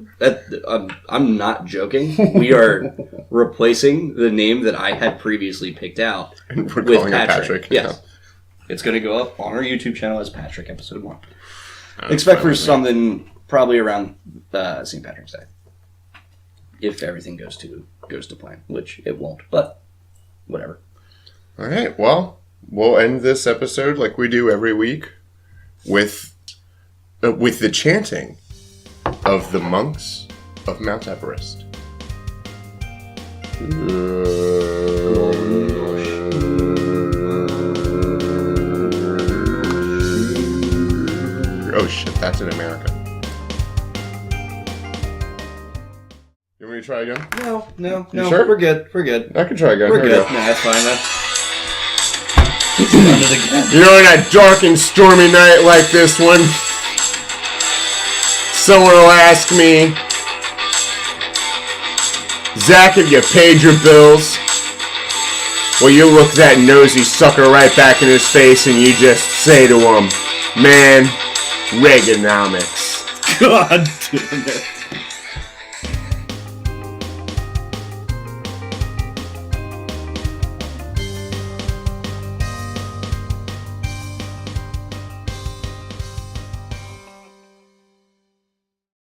I'm not joking. We are replacing the name that I had previously picked out And we're with calling it Patrick. Patrick. Yes. It's going to go up on our YouTube channel as Patrick Episode 1. Expect for something probably around St. Patrick's Day. If everything goes to plan, which it won't, but whatever. All right. Well, we'll end this episode like we do every week with the chanting of the monks of Mount Everest. Oh shit, that's in America. You want me to try again? No. You sure? We're good. I can try again. We're Here we good. go. No, that's fine. You know, on a dark and stormy night like this one, someone will ask me, Zach, have you paid your bills? Well, you look that nosy sucker right back in his face and you just say to him, man, Reaganomics. God damn it.